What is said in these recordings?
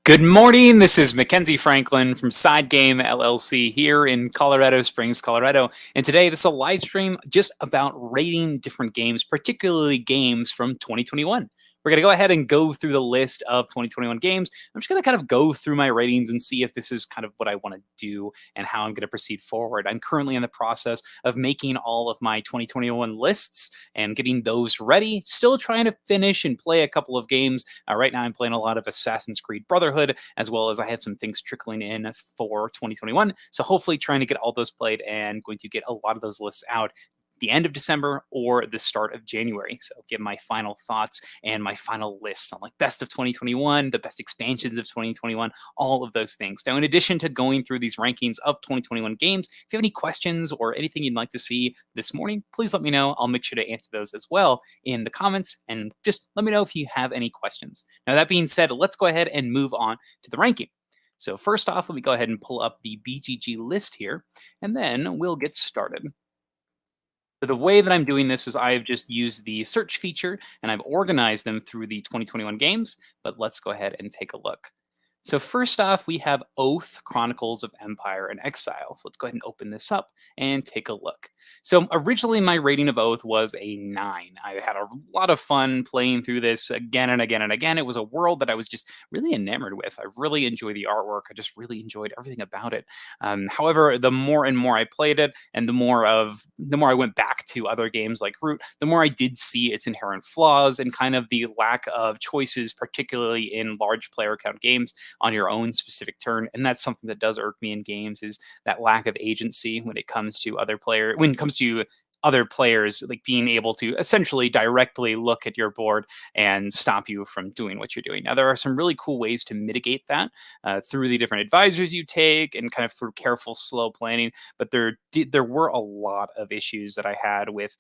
Good morning. This is Mackenzie Franklin from SideGame LLC here in Colorado Springs, Colorado. And today, this is a live stream just about rating different games, particularly games from 2021. We're going to go ahead and go through the list of 2021 games. I'm just going to kind of go through my ratings and see if this is kind of what I want to do and how I'm going to proceed forward. I'm currently in the process of making all of my 2021 lists and getting those ready. Still trying to finish and play a couple of games. Right now, I'm playing a lot of Assassin's Creed Brotherhood, as well as I have some things trickling in for 2021. So hopefully trying to get all those played and going to get a lot of those lists out the end of December or the start of January. So give my final thoughts and my final lists on like best of 2021, the best expansions of 2021, all of those things. Now, in addition to going through these rankings of 2021 games, if you have any questions or anything you'd like to see this morning, please let me know. I'll make sure to answer those as well in the comments, and just let me know if you have any questions. Now, that being said, let's go ahead and move on to the ranking. So first off, let me go ahead and pull up the BGG list here, and then we'll get started. So the way that I'm doing this is I've just used the search feature and I've organized them through the 2021 games, but let's go ahead and take a look. So first off, we have Oath, Chronicles of Empire, and Exile. So let's go ahead and open this up and take a look. So originally my rating of Oath was a 9. I had a lot of fun playing through this again and again and again. It was a world that I was just really enamored with. I really enjoy the artwork. I just really enjoyed everything about it. However, the more and more I played it, and the more I went back to other games like Root, the more I did see its inherent flaws and kind of the lack of choices, particularly in large player count games on your own specific turn. And that's something that does irk me in games, is that lack of agency when it comes to other players, like being able to essentially directly look at your board and stop you from doing what you're doing. Now, there are some really cool ways to mitigate that through the different advisors you take and kind of through careful, slow planning. But there were a lot of issues that I had with,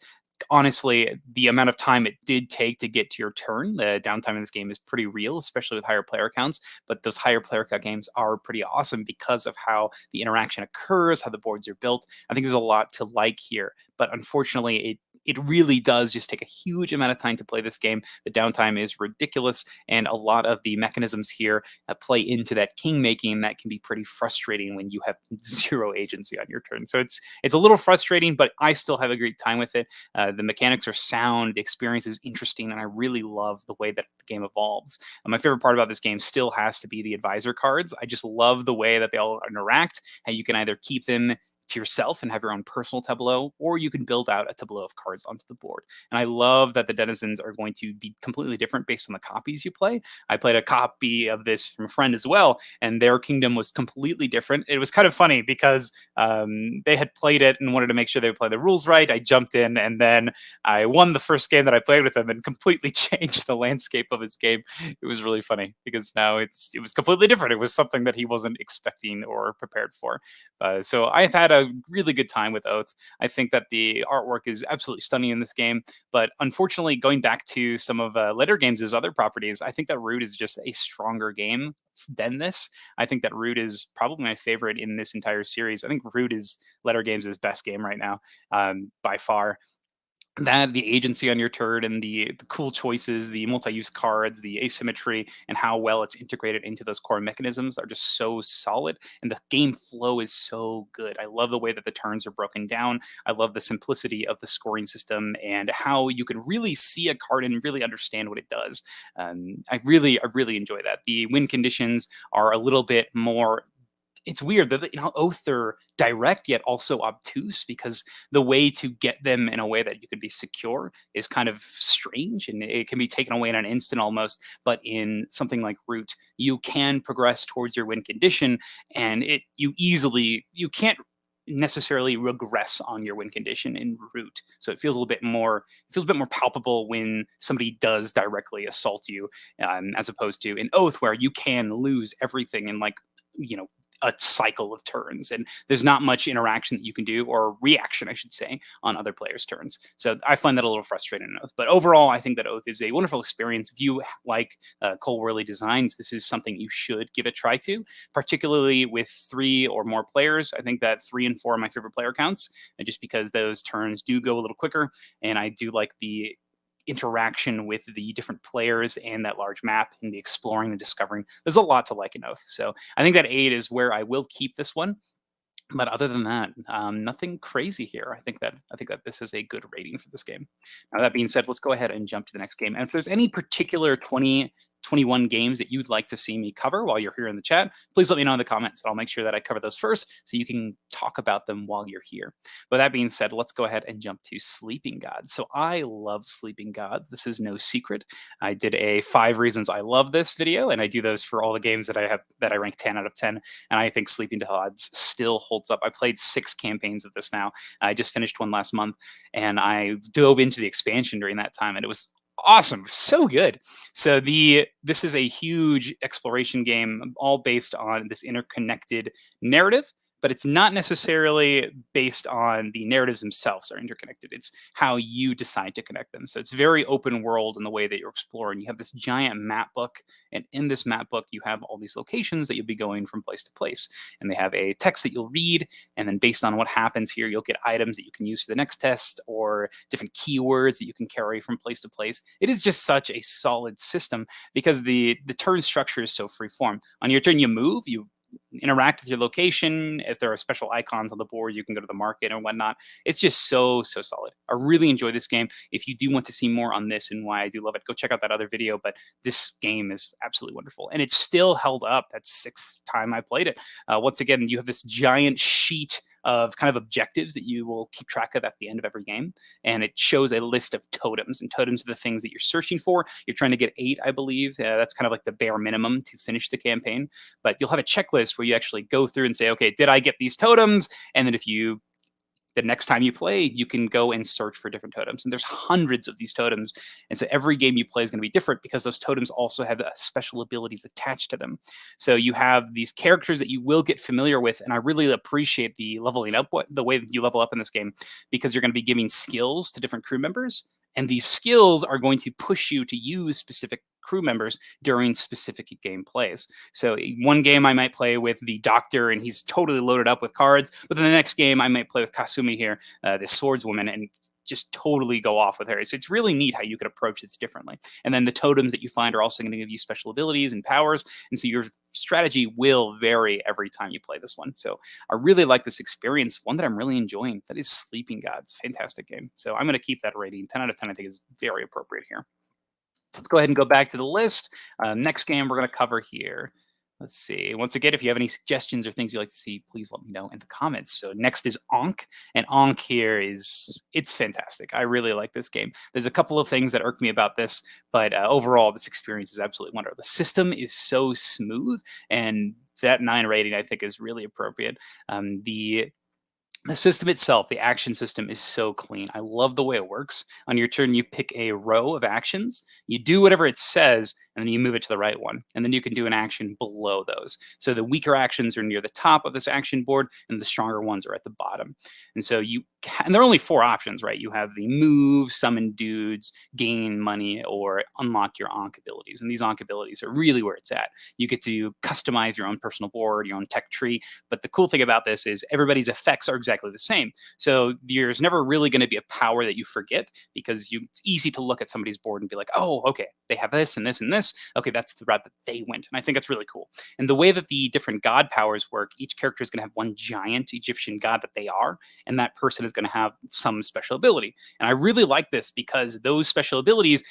honestly, the amount of time it did take to get to your turn. The downtime in this game is pretty real, especially with higher player counts. But those higher player count games are pretty awesome because of how the interaction occurs, how the boards are built. I think there's a lot to like here. But unfortunately, it really does just take a huge amount of time to play this game. The downtime is ridiculous, and a lot of the mechanisms here play into that king making that can be pretty frustrating when you have zero agency on your turn. So it's a little frustrating, but I still have a great time with it. The mechanics are sound, the experience is interesting, and I really love the way that the game evolves. And my favorite part about this game still has to be the advisor cards. I just love the way that they all interact, how you can either keep them to yourself and have your own personal tableau, or you can build out a tableau of cards onto the board. And I love that the denizens are going to be completely different based on the copies you play. I played a copy of this from a friend as well, and their kingdom was completely different. It was kind of funny because they had played it and wanted to make sure they would play the rules right. I jumped in, and then I won the first game that I played with him and completely changed the landscape of his game. It was really funny because now it was completely different. It was something that he wasn't expecting or prepared for. So I've had a really good time with Oath. I think that the artwork is absolutely stunning in this game, but unfortunately, going back to some of later games' other properties, I think that Root is just a stronger game than this. I think that Root is probably my favorite in this entire series. I think Root is Letter Games' best game right now, by far. That, the agency on your turn, and the cool choices, the multi-use cards, the asymmetry, and how well it's integrated into those core mechanisms are just so solid, and the game flow is so good. I love the way that the turns are broken down. I love the simplicity of the scoring system and how you can really see a card and really understand what it does. I really enjoy that. The win conditions are a little bit more. It's weird that, Oath are direct yet also obtuse, because the way to get them in a way that you could be secure is kind of strange, and it can be taken away in an instant almost. But in something like Root, you can progress towards your win condition, and you can't necessarily regress on your win condition in Root. So it feels a bit more palpable when somebody does directly assault you, as opposed to in Oath, where you can lose everything in, like, a cycle of turns, and there's not much interaction that you can do, or reaction, I should say, on other players' turns. So I find that a little frustrating in Oath. But overall, I think that Oath is a wonderful experience. If you like Cole Worley designs, this is something you should give a try to, particularly with 3 or more players. I think that 3 and 4 are my favorite player counts, just because those turns do go a little quicker, and I do like the interaction with the different players and that large map and the exploring and discovering. There's a lot to like in Oath. So I think that 8 is where I will keep this one. But other than that, nothing crazy here. I think that this is a good rating for this game. Now that being said, let's go ahead and jump to the next game. And if there's any particular 2021 games that you'd like to see me cover while you're here in the chat, please let me know in the comments. I'll make sure that I cover those first so you can talk about them while you're here. But that being said, let's go ahead and jump to Sleeping Gods. So I love Sleeping Gods. This is no secret. I did a 5 reasons I love this video, and I do those for all the games that I rank 10 out of 10. And I think Sleeping Gods still holds up. I played 6 campaigns of this now. I just finished one last month, and I dove into the expansion during that time, and it was awesome, so good. So this is a huge exploration game, all based on this interconnected narrative. But it's not necessarily based on the narratives themselves are interconnected. It's how you decide to connect them. So it's very open world in the way that you're exploring. You have this giant map book, and in this map book, you have all these locations that you'll be going from place to place. And they have a text that you'll read, and then based on what happens here, you'll get items that you can use for the next test or different keywords that you can carry from place to place. It is just such a solid system because the turn structure is so freeform. On your turn, you move, you interact with your location. If there are special icons on the board, you can go to the market or whatnot. It's just so solid. I really enjoy this game. If you do want to see more on this and why I do love it, go check out that other video. But this game is absolutely wonderful, and it's still held up. That's 6th time I played it. Once again, you have this giant sheet of kind of objectives that you will keep track of at the end of every game. And it shows a list of totems, and totems are the things that you're searching for. You're trying to get 8, I believe. That's kind of like the bare minimum to finish the campaign. But you'll have a checklist where you actually go through and say, okay, did I get these totems? And then the next time you play, you can go and search for different totems. And there's hundreds of these totems. And so every game you play is going to be different because those totems also have special abilities attached to them. So you have these characters that you will get familiar with. And I really appreciate the leveling up, the way that you level up in this game, because you're going to be giving skills to different crew members. And these skills are going to push you to use specific crew members during specific game plays. So one game I might play with the doctor and he's totally loaded up with cards, but then the next game I might play with Kasumi here, this swordswoman, and just totally go off with her. So it's really neat how you could approach this differently. And then the totems that you find are also going to give you special abilities and powers. And so your strategy will vary every time you play this one. So I really like this experience, one that I'm really enjoying. That is Sleeping Gods. Fantastic game. So I'm going to keep that rating. 10 out of 10 I think is very appropriate here. Let's go ahead and go back to the list. Next game we're going to cover here. Let's see. Once again, if you have any suggestions or things you'd like to see, please let me know in the comments. So next is Ankh. And Ankh here it's fantastic. I really like this game. There's a couple of things that irk me about this, but overall, this experience is absolutely wonderful. The system is so smooth, and that 9 rating, I think, is really appropriate. The system itself, the action system, is so clean. I love the way it works. On your turn, you pick a row of actions. You do whatever it says, and then you move it to the right one. And then you can do an action below those. So the weaker actions are near the top of this action board, and the stronger ones are at the bottom. And so and there are only 4 options, right? You have the move, summon dudes, gain money, or unlock your Ankh abilities. And these Ankh abilities are really where it's at. You get to customize your own personal board, your own tech tree. But the cool thing about this is everybody's effects are exactly the same. So there's never really going to be a power that you forget, because it's easy to look at somebody's board and be like, oh, okay, they have this and this and this. Okay, that's the route that they went. And I think that's really cool. And the way that the different god powers work, each character is going to have one giant Egyptian god that they are, and that person is going to have some special ability. And I really like this because those special abilities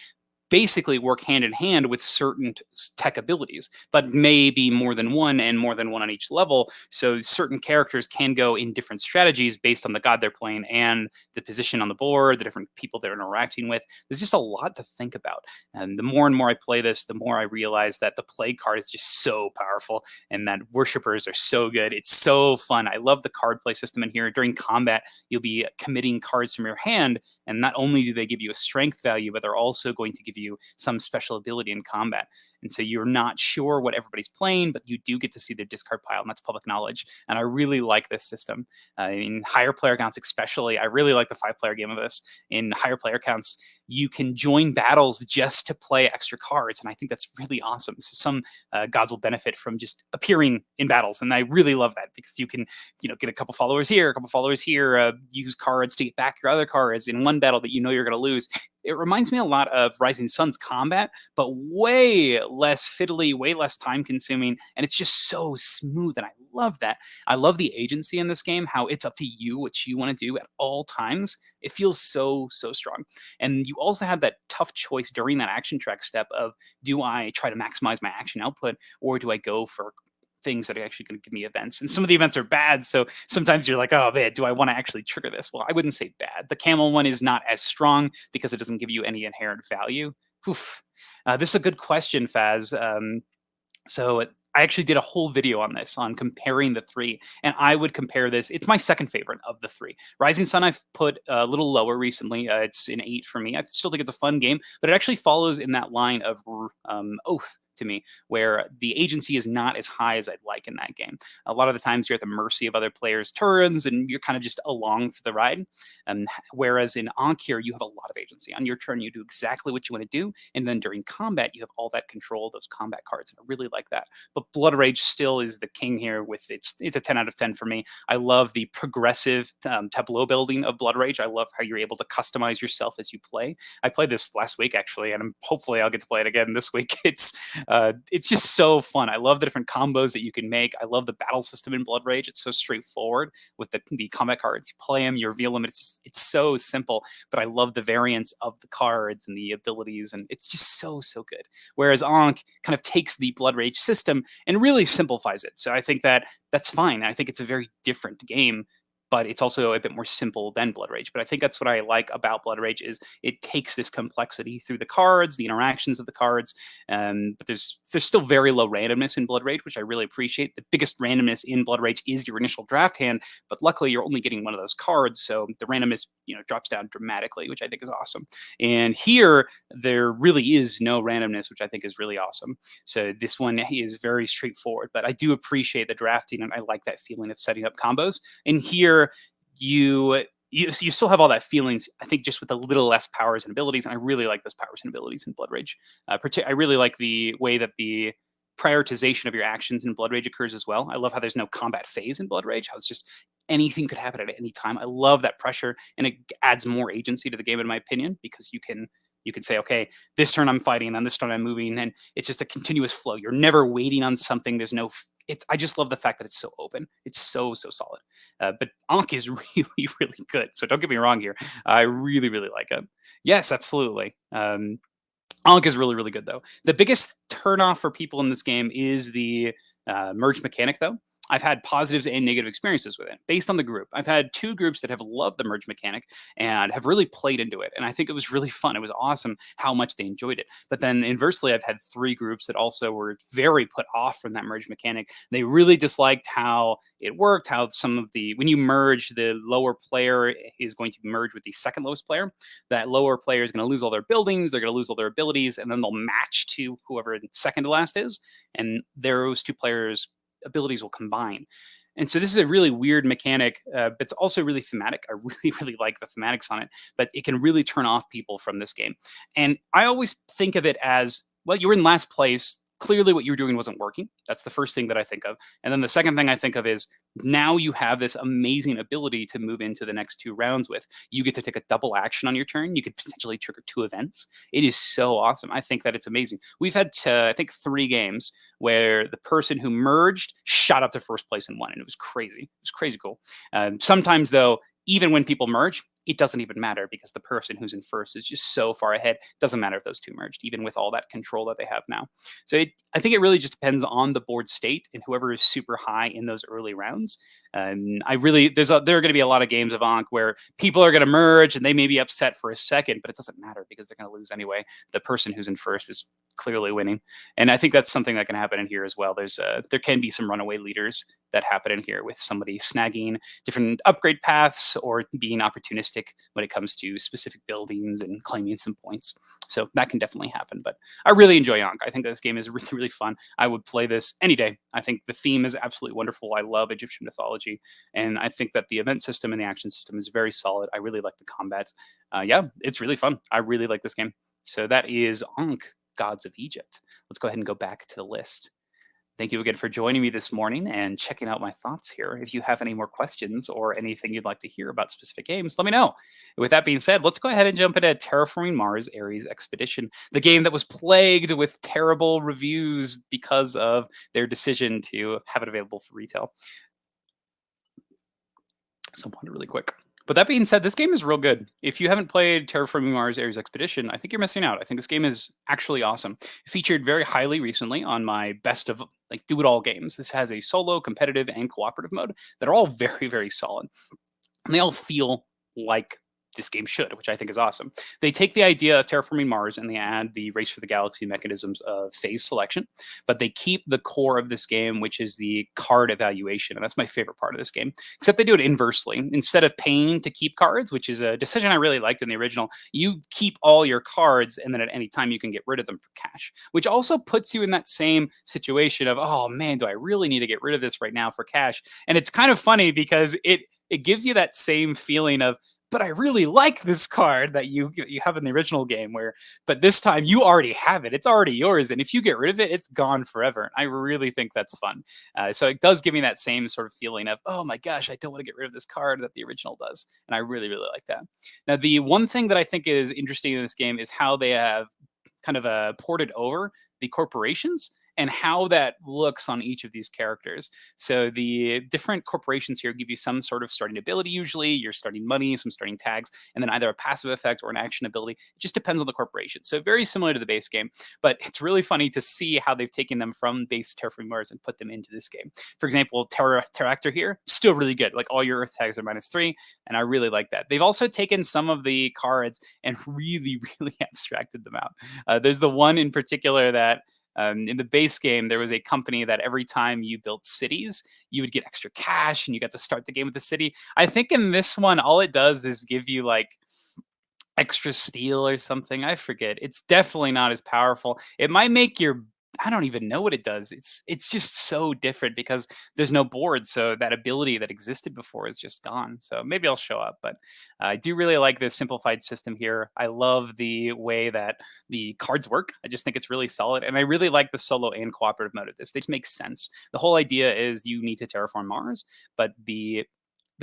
basically work hand in hand with certain tech abilities, but may be more than one and more than one on each level. So certain characters can go in different strategies based on the god they're playing and the position on the board, the different people they're interacting with. There's just a lot to think about. And the more and more I play this, the more I realize that the play card is just so powerful and that worshippers are so good. It's so fun. I love the card play system in here. During combat, you'll be committing cards from your hand, and not only do they give you a strength value, but they're also going to give you some special ability in combat. And so you're not sure what everybody's playing, but you do get to see their discard pile, and that's public knowledge. And I really like this system. In higher player counts especially, I really like the 5-player game of this. In higher player counts, you can join battles just to play extra cards, and I think that's really awesome. So some gods will benefit from just appearing in battles, and I really love that because you can, get a couple followers here, a couple followers here, use cards to get back your other cards in one battle that you're going to lose. It reminds me a lot of Rising Sun's combat, but way less fiddly, way less time consuming, and it's just so smooth, and I love that. I love the agency in this game, how it's up to you what you want to do at all times. It feels so strong. And you also have that tough choice during that action track step of, do I try to maximize my action output, or do I go for things that are actually going to give me events? And some of the events are bad, so sometimes you're like, oh man, do I want to actually trigger this? Well, I wouldn't say bad. The camel one is not as strong because it doesn't give you any inherent value. Oof. This is a good question, Faz. So I actually did a whole video on this, on comparing the three, and I would compare this. It's my second favorite of the three. Rising Sun I've put a little lower recently. It's an 8 for me. I still think it's a fun game, but it actually follows in that line of Oath to me, where the agency is not as high as I'd like in that game. A lot of the times you're at the mercy of other players' turns, and you're kind of just along for the ride. Whereas in Ankh here, you have a lot of agency. On your turn, you do exactly what you want to do, and then during combat, you have all that control of those combat cards, and I really like that. But Blood Rage still is the king here. With it's a 10 out of 10 for me. I love the progressive tableau building of Blood Rage. I love how you're able to customize yourself as you play. I played this last week actually, and hopefully I'll get to play it again this week. It's just so fun. I love the different combos that you can make. I love the battle system in Blood Rage. It's so straightforward with the combat cards. You play them, you reveal them. It's so simple, but I love the variance of the cards and the abilities, and it's just so good. Whereas Ankh kind of takes the Blood Rage system and really simplifies it. So I think that's fine. I think it's a very different game, but it's also a bit more simple than Blood Rage. But I think that's what I like about Blood Rage, is it takes this complexity through the cards, the interactions of the cards, but there's still very low randomness in Blood Rage, which I really appreciate. The biggest randomness in Blood Rage is your initial draft hand, but luckily you're only getting one of those cards, so the randomness drops down dramatically, which I think is awesome. And here there really is no randomness, which I think is really awesome. So this one is very straightforward, but I do appreciate the drafting, and I like that feeling of setting up combos. And here you still have all that feelings, I think, just with a little less powers and abilities, and I really like those powers and abilities in Blood Rage. I really like the way that the prioritization of your actions in Blood Rage occurs as well. I love how there's no combat phase in Blood Rage, how it's just anything could happen at any time. I love that pressure, and it adds more agency to the game, in my opinion, because you can say, okay, this turn I'm fighting, and then this turn I'm moving, and it's just a continuous flow. You're never waiting on something. There's no. I just love the fact that it's so open. It's so solid. But Ankh is really good. So don't get me wrong here. I really like it. Yes, absolutely. Ankh is really good, though. The biggest turnoff for people in this game is the merge mechanic, though. I've had positives and negative experiences with it based on the group. I've had 2 groups that have loved the merge mechanic and have really played into it, and I think it was really fun. It was awesome how much they enjoyed it. But then inversely, I've had 3 groups that also were very put off from that merge mechanic. They really disliked how it worked, how when you merge, the lower player is going to merge with the second lowest player. That lower player is going to lose all their buildings, they're going to lose all their abilities, and then they'll match to whoever second to last is, and those 2 players' abilities will combine. And so this is a really weird mechanic, but it's also really thematic. I really like the thematics on it, but it can really turn off people from this game. And I always think of it as, well, you were in last place. Clearly what you were doing wasn't working. That's the first thing that I think of. And then the second thing I think of is, now you have this amazing ability to move into the next 2 rounds with. You get to take a double action on your turn. You could potentially trigger 2 events. It is so awesome. I think that it's amazing. We've had, I think, 3 games where the person who merged shot up to first place and won, and it was crazy. It was crazy cool. Sometimes, though, even when people merge, it doesn't even matter, because the person who's in first is just so far ahead. It doesn't matter if those 2 merged, even with all that control that they have now. So I think it really just depends on the board state and whoever is super high in those early rounds. There are going to be a lot of games of Ankh where people are going to merge and they may be upset for a second, but it doesn't matter because they're going to lose anyway. The person who's in first is clearly winning. And I think that's something that can happen in here as well. There can be some runaway leaders that happen in here with somebody snagging different upgrade paths or being opportunistic when it comes to specific buildings and claiming some points. So that can definitely happen. But I really enjoy Ankh. I think this game is really, really fun. I would play this any day. I think the theme is absolutely wonderful. I love Egyptian mythology. And I think that the event system and the action system is very solid. I really like the combat. Yeah, it's really fun. I really like this game. So that is Ankh, Gods of Egypt. Let's go ahead and go back to the list. Thank you again for joining me this morning and checking out my thoughts here. If you have any more questions or anything you'd like to hear about specific games, let me know. With that being said, let's go ahead and jump into Terraforming Mars Ares Expedition, the game that was plagued with terrible reviews because of their decision to have it available for retail. So I'm really quick. But that being said, this game is real good. If you haven't played Terraforming Mars Ares Expedition, I think you're missing out. I think this game is actually awesome. It featured very highly recently on my best of like do-it-all games. This has a solo, competitive, and cooperative mode that are all very, very solid. And they all feel like this game should, which I think is awesome. They take the idea of terraforming Mars and they add the race for the galaxy mechanisms of phase selection, but they keep the core of this game, which is the card evaluation. And that's my favorite part of this game, except they do it inversely. Instead of paying to keep cards, which is a decision I really liked in the original, you keep all your cards and then at any time you can get rid of them for cash, which also puts you in that same situation of, oh man, do I really need to get rid of this right now for cash? And it's kind of funny because it gives you that same feeling of, but I really like this card that you have in the original game but this time you already have it. It's already yours. And if you get rid of it, it's gone forever. And I really think that's fun. So it does give me that same sort of feeling of, oh my gosh, I don't want to get rid of this card that the original does. And I really, really like that. Now, the one thing that I think is interesting in this game is how they have kind of ported over the corporations and how that looks on each of these characters. So the different corporations here give you some sort of starting ability. Usually you're starting money, some starting tags, and then either a passive effect or an action ability. It just depends on the corporation. So very similar to the base game, but it's really funny to see how they've taken them from base Terraforming Mars and put them into this game. For example, Terractor here, still really good. Like all your Earth tags are -3, and I really like that. They've also taken some of the cards and really, really abstracted them out. There's the one in particular that in the base game, there was a company that every time you built cities, you would get extra cash and you got to start the game with the city. I think in this one, all it does is give you like extra steel or something. I forget. It's definitely not as powerful. It might make your I don't even know what it does. It's just so different because there's no board, so that ability that existed before is just gone. So maybe I'll show up, but I do really like this simplified system here. I love the way that the cards work. I just think it's really solid, and I really like the solo and cooperative mode of this. This makes sense. The whole idea is you need to terraform Mars, but the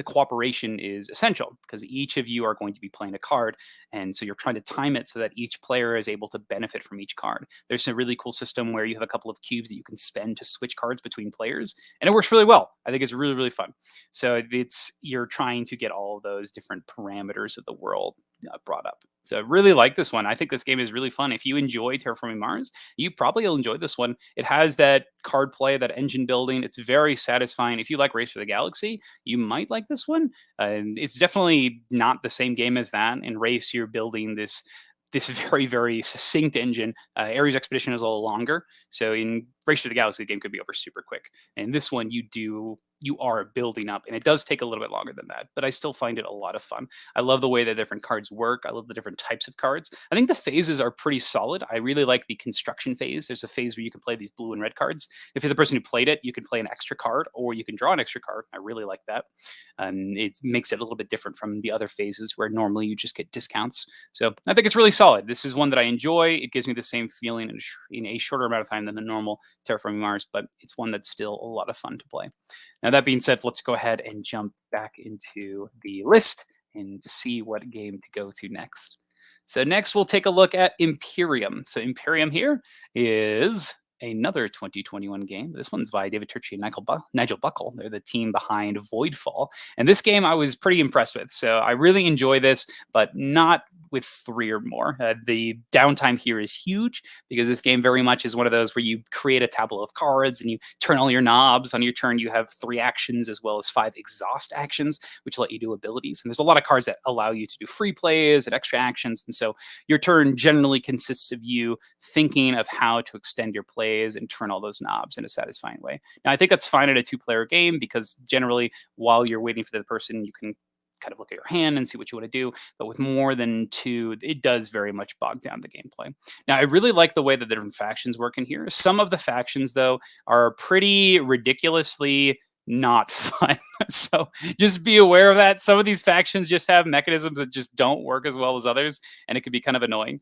cooperation is essential because each of you are going to be playing a card. And so you're trying to time it so that each player is able to benefit from each card. There's a really cool system where you have a couple of cubes that you can spend to switch cards between players. And it works really well. I think it's really, really fun. So you're trying to get all of those different parameters of the world brought up. So I really like this one. I think this game is really fun. If you enjoy Terraforming Mars, you probably will enjoy this one. It has that card play, that engine building. It's very satisfying. If you like Race for the Galaxy, you might like this one. It's definitely not the same game as that. In Race, you're building this very, very succinct engine. Ares Expedition is a little longer. So in Race for the Galaxy, the game could be over super quick. And this one, you are building up, and it does take a little bit longer than that, but I still find it a lot of fun. I love the way that different cards work. I love the different types of cards. I think the phases are pretty solid. I really like the construction phase. There's a phase where you can play these blue and red cards. If you're the person who played it, you can play an extra card, or you can draw an extra card. I really like that. It makes it a little bit different from the other phases where normally you just get discounts. So I think it's really solid. This is one that I enjoy. It gives me the same feeling in a shorter amount of time than the normal Terraforming Mars, but it's one that's still a lot of fun to play. Now, that being said, let's go ahead and jump back into the list and see what game to go to next. So next, we'll take a look at Imperium. So Imperium here is another 2021 game. This one's by David Turczi and Nigel Buckle. They're the team behind Voidfall. And this game I was pretty impressed with. So I really enjoy this, but not with 3 or more. The downtime here is huge because this game very much is one of those where you create a tableau of cards and you turn all your knobs. On your turn, you have 3 actions as well as 5 exhaust actions, which let you do abilities. And there's a lot of cards that allow you to do free plays and extra actions. And so your turn generally consists of you thinking of how to extend your plays and turn all those knobs in a satisfying way. Now, I think that's fine in a 2-player game because generally, while you're waiting for the person, you can kind of look at your hand and see what you want to do. But with more than 2, it does very much bog down the gameplay. Now, I really like the way that the different factions work in here. Some of the factions, though, are pretty ridiculously not fun. So just be aware of that. Some of these factions just have mechanisms that just don't work as well as others, and it can be kind of annoying.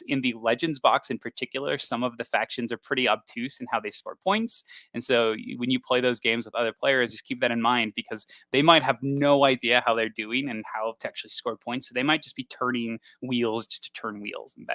In the Legends box in particular, some of the factions are pretty obtuse in how they score points. And so when you play those games with other players, just keep that in mind because they might have no idea how they're doing and how to actually score points. So they might just be turning wheels just to turn wheels, and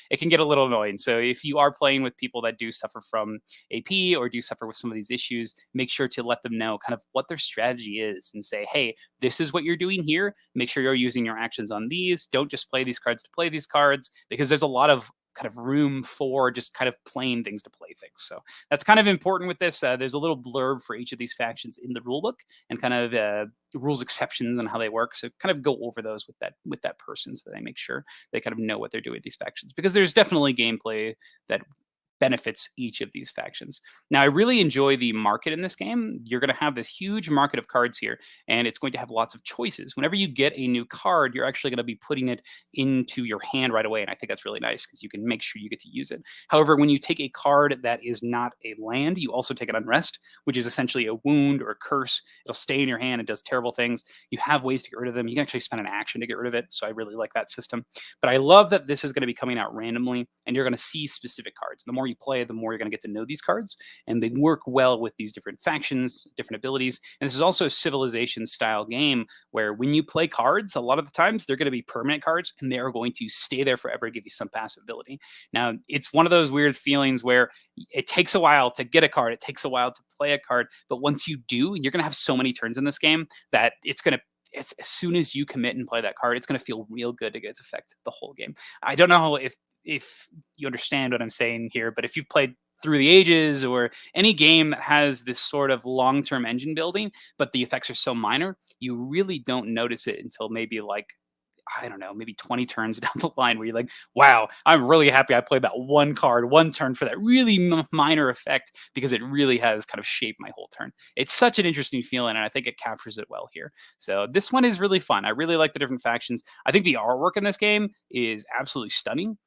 it can get a little annoying. So if you are playing with people that do suffer from AP or do suffer with some of these issues, make sure to let them know kind of what their strategy is and say, hey, this is what you're doing here. Make sure you're using your actions on these. Don't just play these cards to play these cards, because there's a lot of kind of room for just kind of playing things to play things. So that's kind of important with this. There's a little blurb for each of these factions in the rulebook and kind of rules exceptions and how they work. So kind of go over those with that person so they make sure they kind of know what they're doing with these factions, because there's definitely gameplay that benefits each of these factions. Now, I really enjoy the market in this game. You're going to have this huge market of cards here, and it's going to have lots of choices. Whenever you get a new card, you're actually going to be putting it into your hand right away, and I think that's really nice because you can make sure you get to use it. However, when you take a card that is not a land, you also take an unrest, which is essentially a wound or a curse. It'll stay in your hand and does terrible things. You have ways to get rid of them. You can actually spend an action to get rid of it, so I really like that system. But I love that this is going to be coming out randomly, and you're going to see specific cards. The more you play, the more you're going to get to know these cards, and they work well with these different factions, different abilities. And this is also a civilization style game where when you play cards, a lot of the times they're going to be permanent cards and they are going to stay there forever and give you some passive ability. Now, it's one of those weird feelings where it takes a while to get a card, it takes a while to play a card, but once you do, you're going to have so many turns in this game that it's going to as soon as you commit and play that card, it's going to feel real good to get its effect the whole game. I don't know if you understand what I'm saying here, but if you've played Through the Ages or any game that has this sort of long-term engine building, but the effects are so minor, you really don't notice it until maybe like, I don't know, maybe 20 turns down the line where you're like, wow, I'm really happy I played that one card, one turn for that really minor effect, because it really has kind of shaped my whole turn. It's such an interesting feeling, and I think it captures it well here. So this one is really fun. I really like the different factions. I think the artwork in this game is absolutely stunning.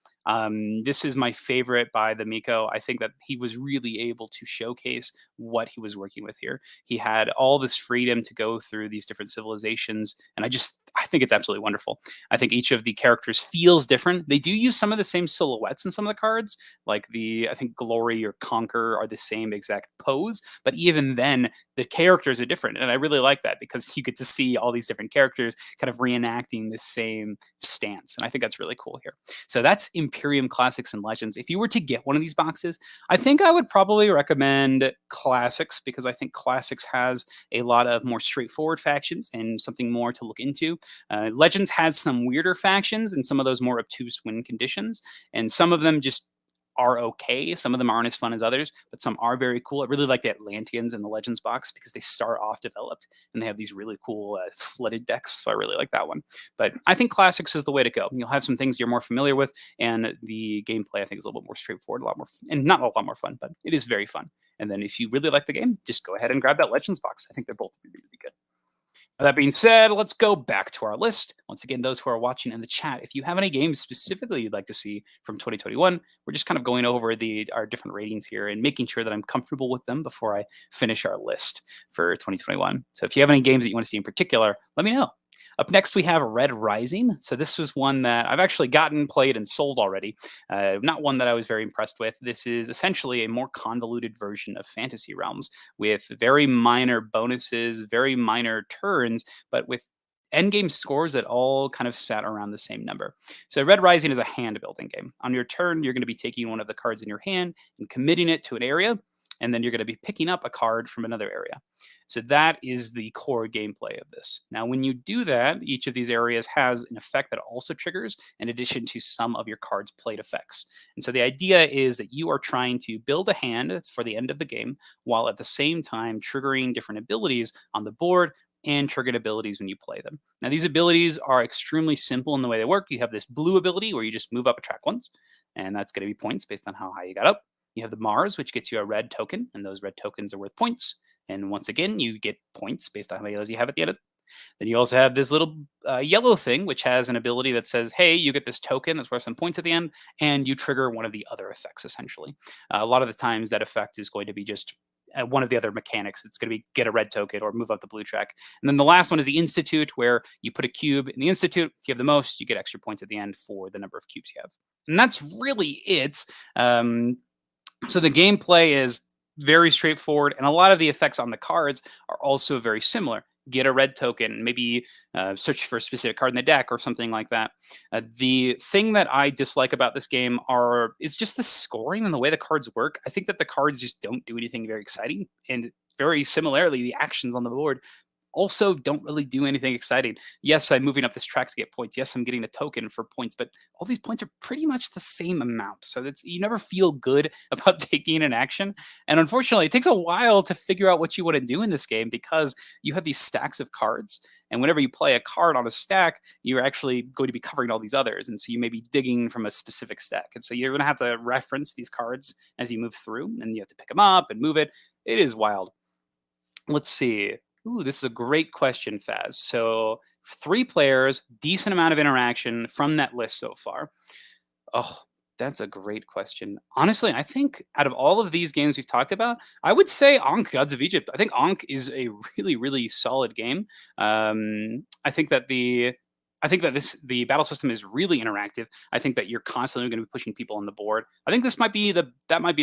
This is my favorite by the Miko. I think that he was really able to showcase what he was working with here. He had all this freedom to go through these different civilizations, and I think it's absolutely wonderful. I think each of the characters feels different. They do use some of the same silhouettes in some of the cards, like I think Glory or Conquer are the same exact pose, but even then, the characters are different. And I really like that because you get to see all these different characters kind of reenacting the same stance. And I think that's really cool here. So that's Imperium Classics and Legends. If you were to get one of these boxes, I think I would probably recommend Classics, because I think Classics has a lot of more straightforward factions and something more to look into. Legends has some weirder factions and some of those more obtuse win conditions, and some of them just are okay. Some of them aren't as fun as others, but some are very cool. I really like the Atlanteans in the Legends box because they start off developed and they have these really cool flooded decks. So I really like that one. But I think Classics is the way to go. You'll have some things you're more familiar with, and the gameplay I think is a little bit more straightforward, a lot more, and not a lot more fun, but it is very fun. And then if you really like the game, just go ahead and grab that Legends box. I think they're both really, really good. That being said, let's go back to our list. Once again, those who are watching in the chat, if you have any games specifically you'd like to see from 2021, we're just kind of going over our different ratings here and making sure that I'm comfortable with them before I finish our list for 2021. So if you have any games that you want to see in particular, let me know. Up next, we have Red Rising. So this was one that I've actually gotten, played, and sold already. Not one that I was very impressed with. This is essentially a more convoluted version of Fantasy Realms with very minor bonuses, very minor turns, but with endgame scores that all kind of sat around the same number. So Red Rising is a hand building game. On your turn, you're going to be taking one of the cards in your hand and committing it to an area, and then you're going to be picking up a card from another area. So that is the core gameplay of this. Now, when you do that, each of these areas has an effect that also triggers in addition to some of your card's played effects. And so the idea is that you are trying to build a hand for the end of the game while at the same time triggering different abilities on the board and triggered abilities when you play them. Now, these abilities are extremely simple in the way they work. You have this blue ability where you just move up a track once, and that's going to be points based on how high you got up. You have the Mars, which gets you a red token, and those red tokens are worth points. And once again, you get points based on how many of those you have at the end. Then you also have this little yellow thing, which has an ability that says, hey, you get this token that's worth some points at the end, and you trigger one of the other effects, essentially. A lot of the times, that effect is going to be just one of the other mechanics. It's going to be get a red token or move up the blue track. And then the last one is the Institute, where you put a cube in the Institute. If you have the most, you get extra points at the end for the number of cubes you have. And that's really it. So the gameplay is very straightforward, and a lot of the effects on the cards are also very similar. Get a red token, maybe search for a specific card in the deck or something like that. The thing that I dislike about this game is just the scoring and the way the cards work. I think that the cards just don't do anything very exciting, and very similarly, the actions on the board also don't really do anything exciting. Yes, I'm moving up this track to get points. Yes, I'm getting a token for points, but all these points are pretty much the same amount. So you never feel good about taking an action. And unfortunately, it takes a while to figure out what you want to do in this game because you have these stacks of cards. And whenever you play a card on a stack, you're actually going to be covering all these others. And so you may be digging from a specific stack. And so you're going to have to reference these cards as you move through, and you have to pick them up and move it. It is wild. Let's see. Ooh, this is a great question, Faz. So 3 players, decent amount of interaction from that list so far. Oh, that's a great question. Honestly, I think out of all of these games we've talked about, I would say Ankh, Gods of Egypt. I think Ankh is a really, really solid game. I think that the battle system is really interactive. I think that you're constantly going to be pushing people on the board. I think that might be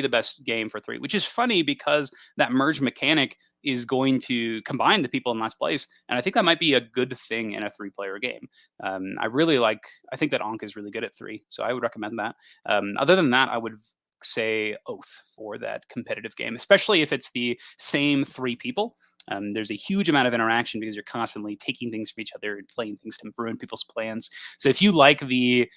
the best game for 3, which is funny because that merge mechanic is going to combine the people in last place, and I think that might be a good thing in a 3-player game. I think that Ankh is really good at 3, so I would recommend that. Other than that, I would say Oath for that competitive game, especially if it's the same 3 people. There's a huge amount of interaction because you're constantly taking things from each other and playing things to ruin people's plans. So if you like the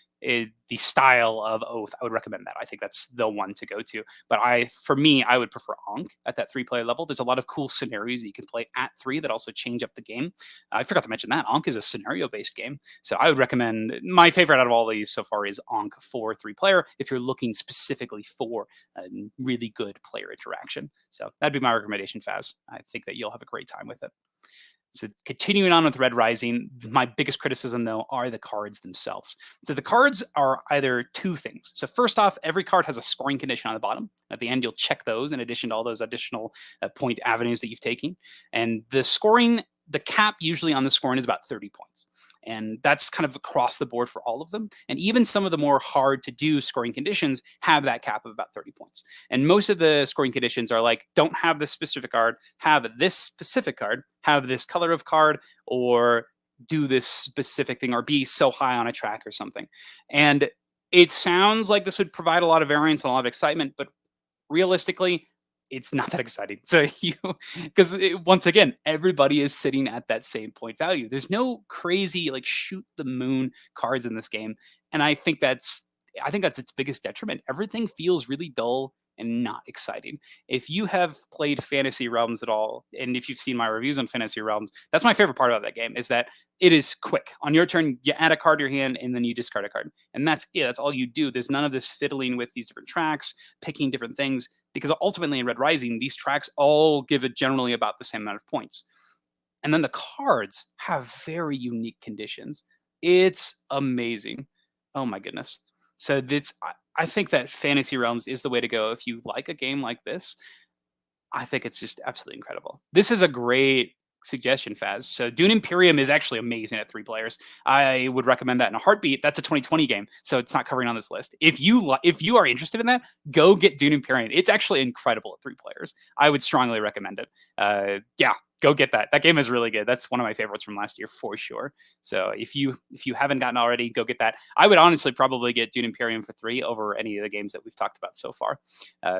style of Oath, I would recommend that. I think that's the one to go to. But for me, I would prefer Ankh at that 3-player level. There's a lot of cool scenarios that you can play at 3 that also change up the game. I forgot to mention that Ankh is a scenario-based game. So I would recommend, my favorite out of all of these so far is Ankh for 3-player if you're looking specifically for really good player interaction. So that'd be my recommendation, Faz. I think that you'll have a great time with it. So continuing on with Red Rising, my biggest criticism, though, are the cards themselves. So the cards are either 2 things. So first off, every card has a scoring condition on the bottom. At the end, you'll check those in addition to all those additional point avenues that you've taken. And the cap usually on the scoring is about 30 points. And that's kind of across the board for all of them. And even some of the more hard to do scoring conditions have that cap of about 30 points. And most of the scoring conditions are like, don't have this specific card, have this specific card, have this color of card, or do this specific thing, or be so high on a track or something. And it sounds like this would provide a lot of variance and a lot of excitement, but realistically, it's not that exciting. So because once again, everybody is sitting at that same point value. There's no crazy like shoot the moon cards in this game, and I think that's its biggest detriment. Everything feels really dull and not exciting. If you have played Fantasy Realms at all, and if you've seen my reviews on Fantasy Realms, that's my favorite part about that game, is that it is quick. On your turn, you add a card to your hand, and then you discard a card. And that's it. That's all you do. There's none of this fiddling with these different tracks, picking different things, because ultimately in Red Rising, these tracks all give it generally about the same amount of points. And then the cards have very unique conditions. It's amazing. Oh my goodness. So I think that Fantasy Realms is the way to go if you like a game like this. I think it's just absolutely incredible. This is a great suggestion, Faz. So Dune Imperium is actually amazing at 3 players. I would recommend that in a heartbeat. That's a 2020 game, so it's not covering on this list. If you are interested in that, go get Dune Imperium. It's actually incredible at 3 players. I would strongly recommend it. Yeah, Go get that. That game is really good. That's one of my favorites from last year for sure. So if you haven't gotten already, go get that. I would honestly probably get Dune Imperium for 3 over any of the games that we've talked about so far.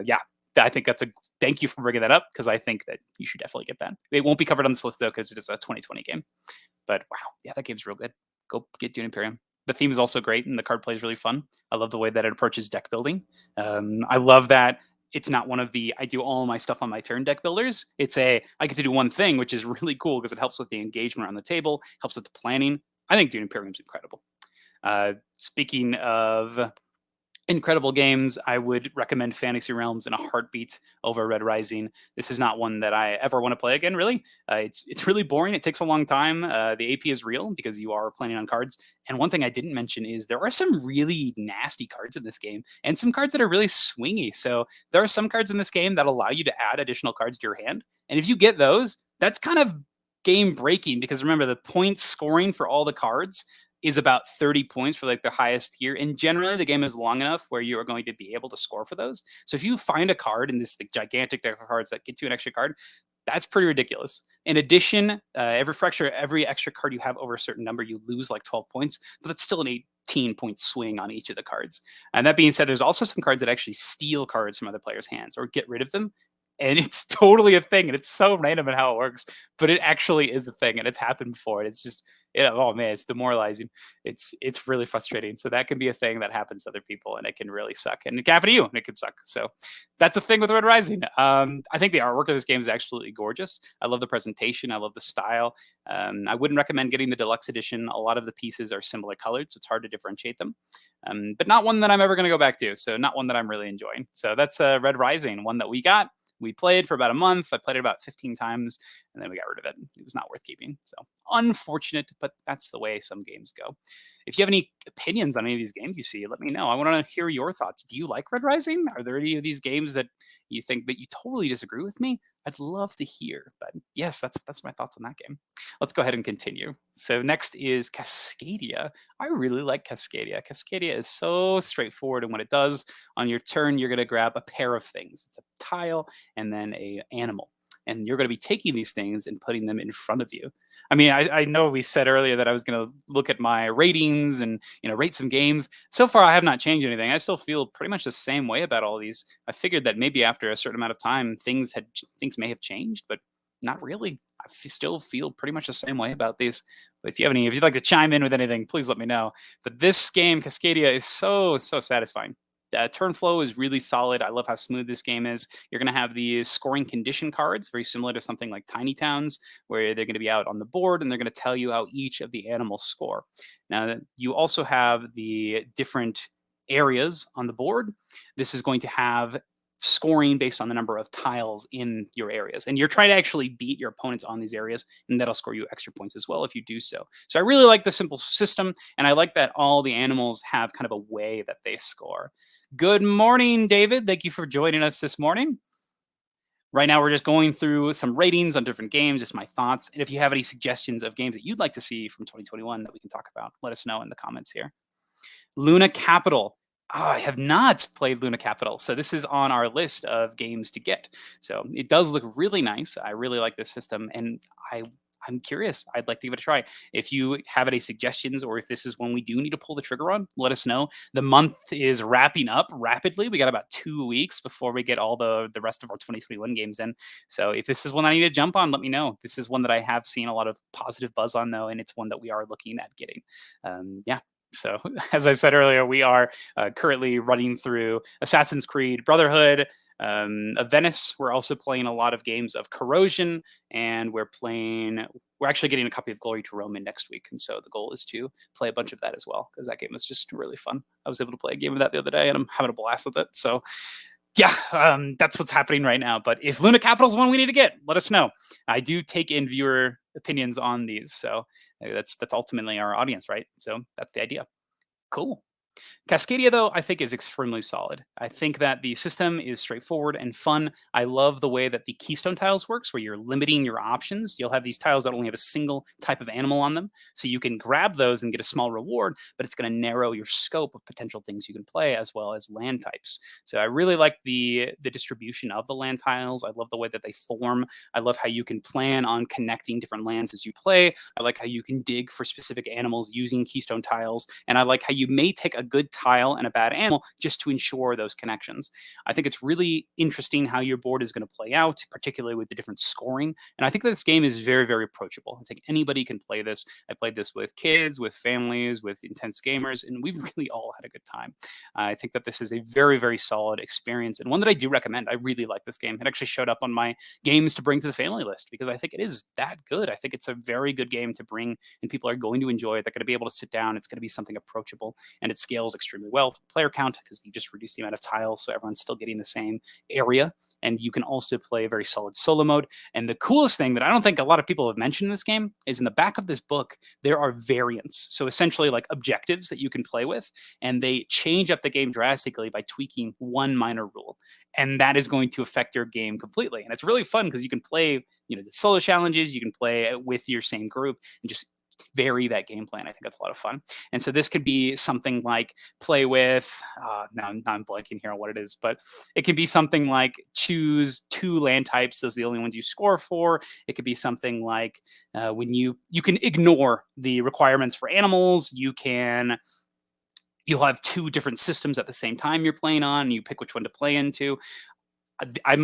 Yeah, I think that's a thank you for bringing that up because I think that you should definitely get that. It won't be covered on this list though because it is a 2020 game. But wow, yeah, that game's real good. Go get Dune Imperium. The theme is also great, and the card play is really fun. I love the way that it approaches deck building. I love that it's not one of the I do all my stuff on my turn deck builders. It's a I get to do one thing, which is really cool because it helps with the engagement on the table, helps with the planning. I think Dune Imperium's incredible. Speaking of incredible games, I would recommend Fantasy Realms in a heartbeat over Red Rising. This is not one that I ever want to play again. Really, it's really boring. It takes a long time. The AP is real because you are planning on cards. And one thing I didn't mention is there are some really nasty cards in this game, and some cards that are really swingy. So there are some cards in this game that allow you to add additional cards to your hand, and if you get those, that's kind of game breaking because remember the points scoring for all the cards is about 30 points for like the highest tier. And generally the game is long enough where you are going to be able to score for those. So if you find a card in this like, gigantic deck of cards that get you an extra card, that's pretty ridiculous. In addition, every extra card you have over a certain number, you lose like 12 points, but that's still an 18-point swing on each of the cards. And that being said, there's also some cards that actually steal cards from other players' hands or get rid of them. And it's totally a thing, and it's so random in how it works, but it actually is a thing, and it's happened before. And it's just oh man, it's demoralizing. It's really frustrating. So that can be a thing that happens to other people, and it can really suck. And it can happen to you, and it can suck. So that's a thing with Red Rising. I think the artwork of this game is absolutely gorgeous. I love the presentation. I love the style. I wouldn't recommend getting the deluxe edition. A lot of the pieces are similar colored, so it's hard to differentiate them. But not one that I'm ever going to go back to. So not one that I'm really enjoying. So that's Red Rising, one that we got. We played for about a month. I played it about 15 times, and then we got rid of it. It was not worth keeping. So unfortunate, but that's the way some games go. If you have any opinions on any of these games you see, let me know. I want to hear your thoughts. Do you like Red Rising? Are there any of these games that you think that you totally disagree with me? I'd love to hear. But yes, that's my thoughts on that game. Let's go ahead and continue. So next is Cascadia. I really like Cascadia. Cascadia is so straightforward in what it does. On your turn, you're going to grab a pair of things. It's a tile and then a animal. And you're going to be taking these things and putting them in front of you. I mean, I know we said earlier that I was going to look at my ratings and rate some games. So far, I have not changed anything. I still feel pretty much the same way about all these. I figured that maybe after a certain amount of time, things may have changed, but not really. Still feel pretty much the same way about these. But if you'd like to chime in with anything, please let me know. But this game, Cascadia, is so satisfying. Turn flow is really solid. I love how smooth this game is. You're going to have these scoring condition cards, very similar to something like Tiny Towns, where they're going to be out on the board and they're going to tell you how each of the animals score. Now, you also have the different areas on the board. This is going to have scoring based on the number of tiles in your areas. And you're trying to actually beat your opponents on these areas, and that'll score you extra points as well if you do so. So I really like the simple system, and I like that all the animals have kind of a way that they score. Good morning, David. Thank you for joining us this morning. Right now, we're just going through some ratings on different games, just my thoughts. And if you have any suggestions of games that you'd like to see from 2021 that we can talk about, let us know in the comments here. Luna Capital. Oh, I have not played Luna Capital, so this is on our list of games to get. So it does look really nice. I really like this system, and I'm curious. I'd like to give it a try. If you have any suggestions or if this is one we do need to pull the trigger on, let us know. The month is wrapping up rapidly. We got about 2 weeks before we get all the rest of our 2021 games in. So if this is one I need to jump on, let me know. This is one that I have seen a lot of positive buzz on, though, and it's one that we are looking at getting. Yeah. So as I said earlier, we are currently running through Assassin's Creed Brotherhood, of Venice. We're also playing a lot of games of Corrosion, and we're actually getting a copy of Glory to Roman next week. And so the goal is to play a bunch of that as well, because that game is just really fun. I was able to play a game of that the other day, and I'm having a blast with it. So yeah, that's what's happening right now. But if Luna Capital is one we need to get, let us know. I do take in viewer opinions on these. So that's ultimately our audience, right? So that's the idea. Cool. Cascadia, though, I think is extremely solid. I think that the system is straightforward and fun. I love the way that the keystone tiles works, where you're limiting your options. You'll have these tiles that only have a single type of animal on them, so you can grab those and get a small reward, but it's going to narrow your scope of potential things you can play, as well as land types. So I really like the distribution of the land tiles. I love the way that they form. I love how you can plan on connecting different lands as you play. I like how you can dig for specific animals using keystone tiles, and I like how you may take a good tile and a bad animal just to ensure those connections. I think it's really interesting how your board is going to play out, particularly with the different scoring. And I think this game is very, very approachable. I think anybody can play this. I played this with kids, with families, with intense gamers, and we've really all had a good time. I think that this is a very, very solid experience and one that I do recommend. I really like this game. It actually showed up on my games to bring to the family list because I think it is that good. I think it's a very good game to bring, and people are going to enjoy it. They're going to be able to sit down. It's going to be something approachable, and it scales extremely well for player count because you just reduce the amount of tiles, so everyone's still getting the same area. And you can also play a very solid solo mode. And the coolest thing that I don't think a lot of people have mentioned in this game is in the back of this book, there are variants. So essentially like objectives that you can play with, and they change up the game drastically by tweaking one minor rule. And that is going to affect your game completely. And it's really fun because you can play, the solo challenges, you can play with your same group and just vary that game plan. I think that's a lot of fun. And so this could be something like play with, now I'm blanking here on what it is, but it can be something like choose 2 land types. Those are the only ones you score for. It could be something like when you can ignore the requirements for animals. You'll have 2 different systems at the same time you're playing on, and you pick which one to play into.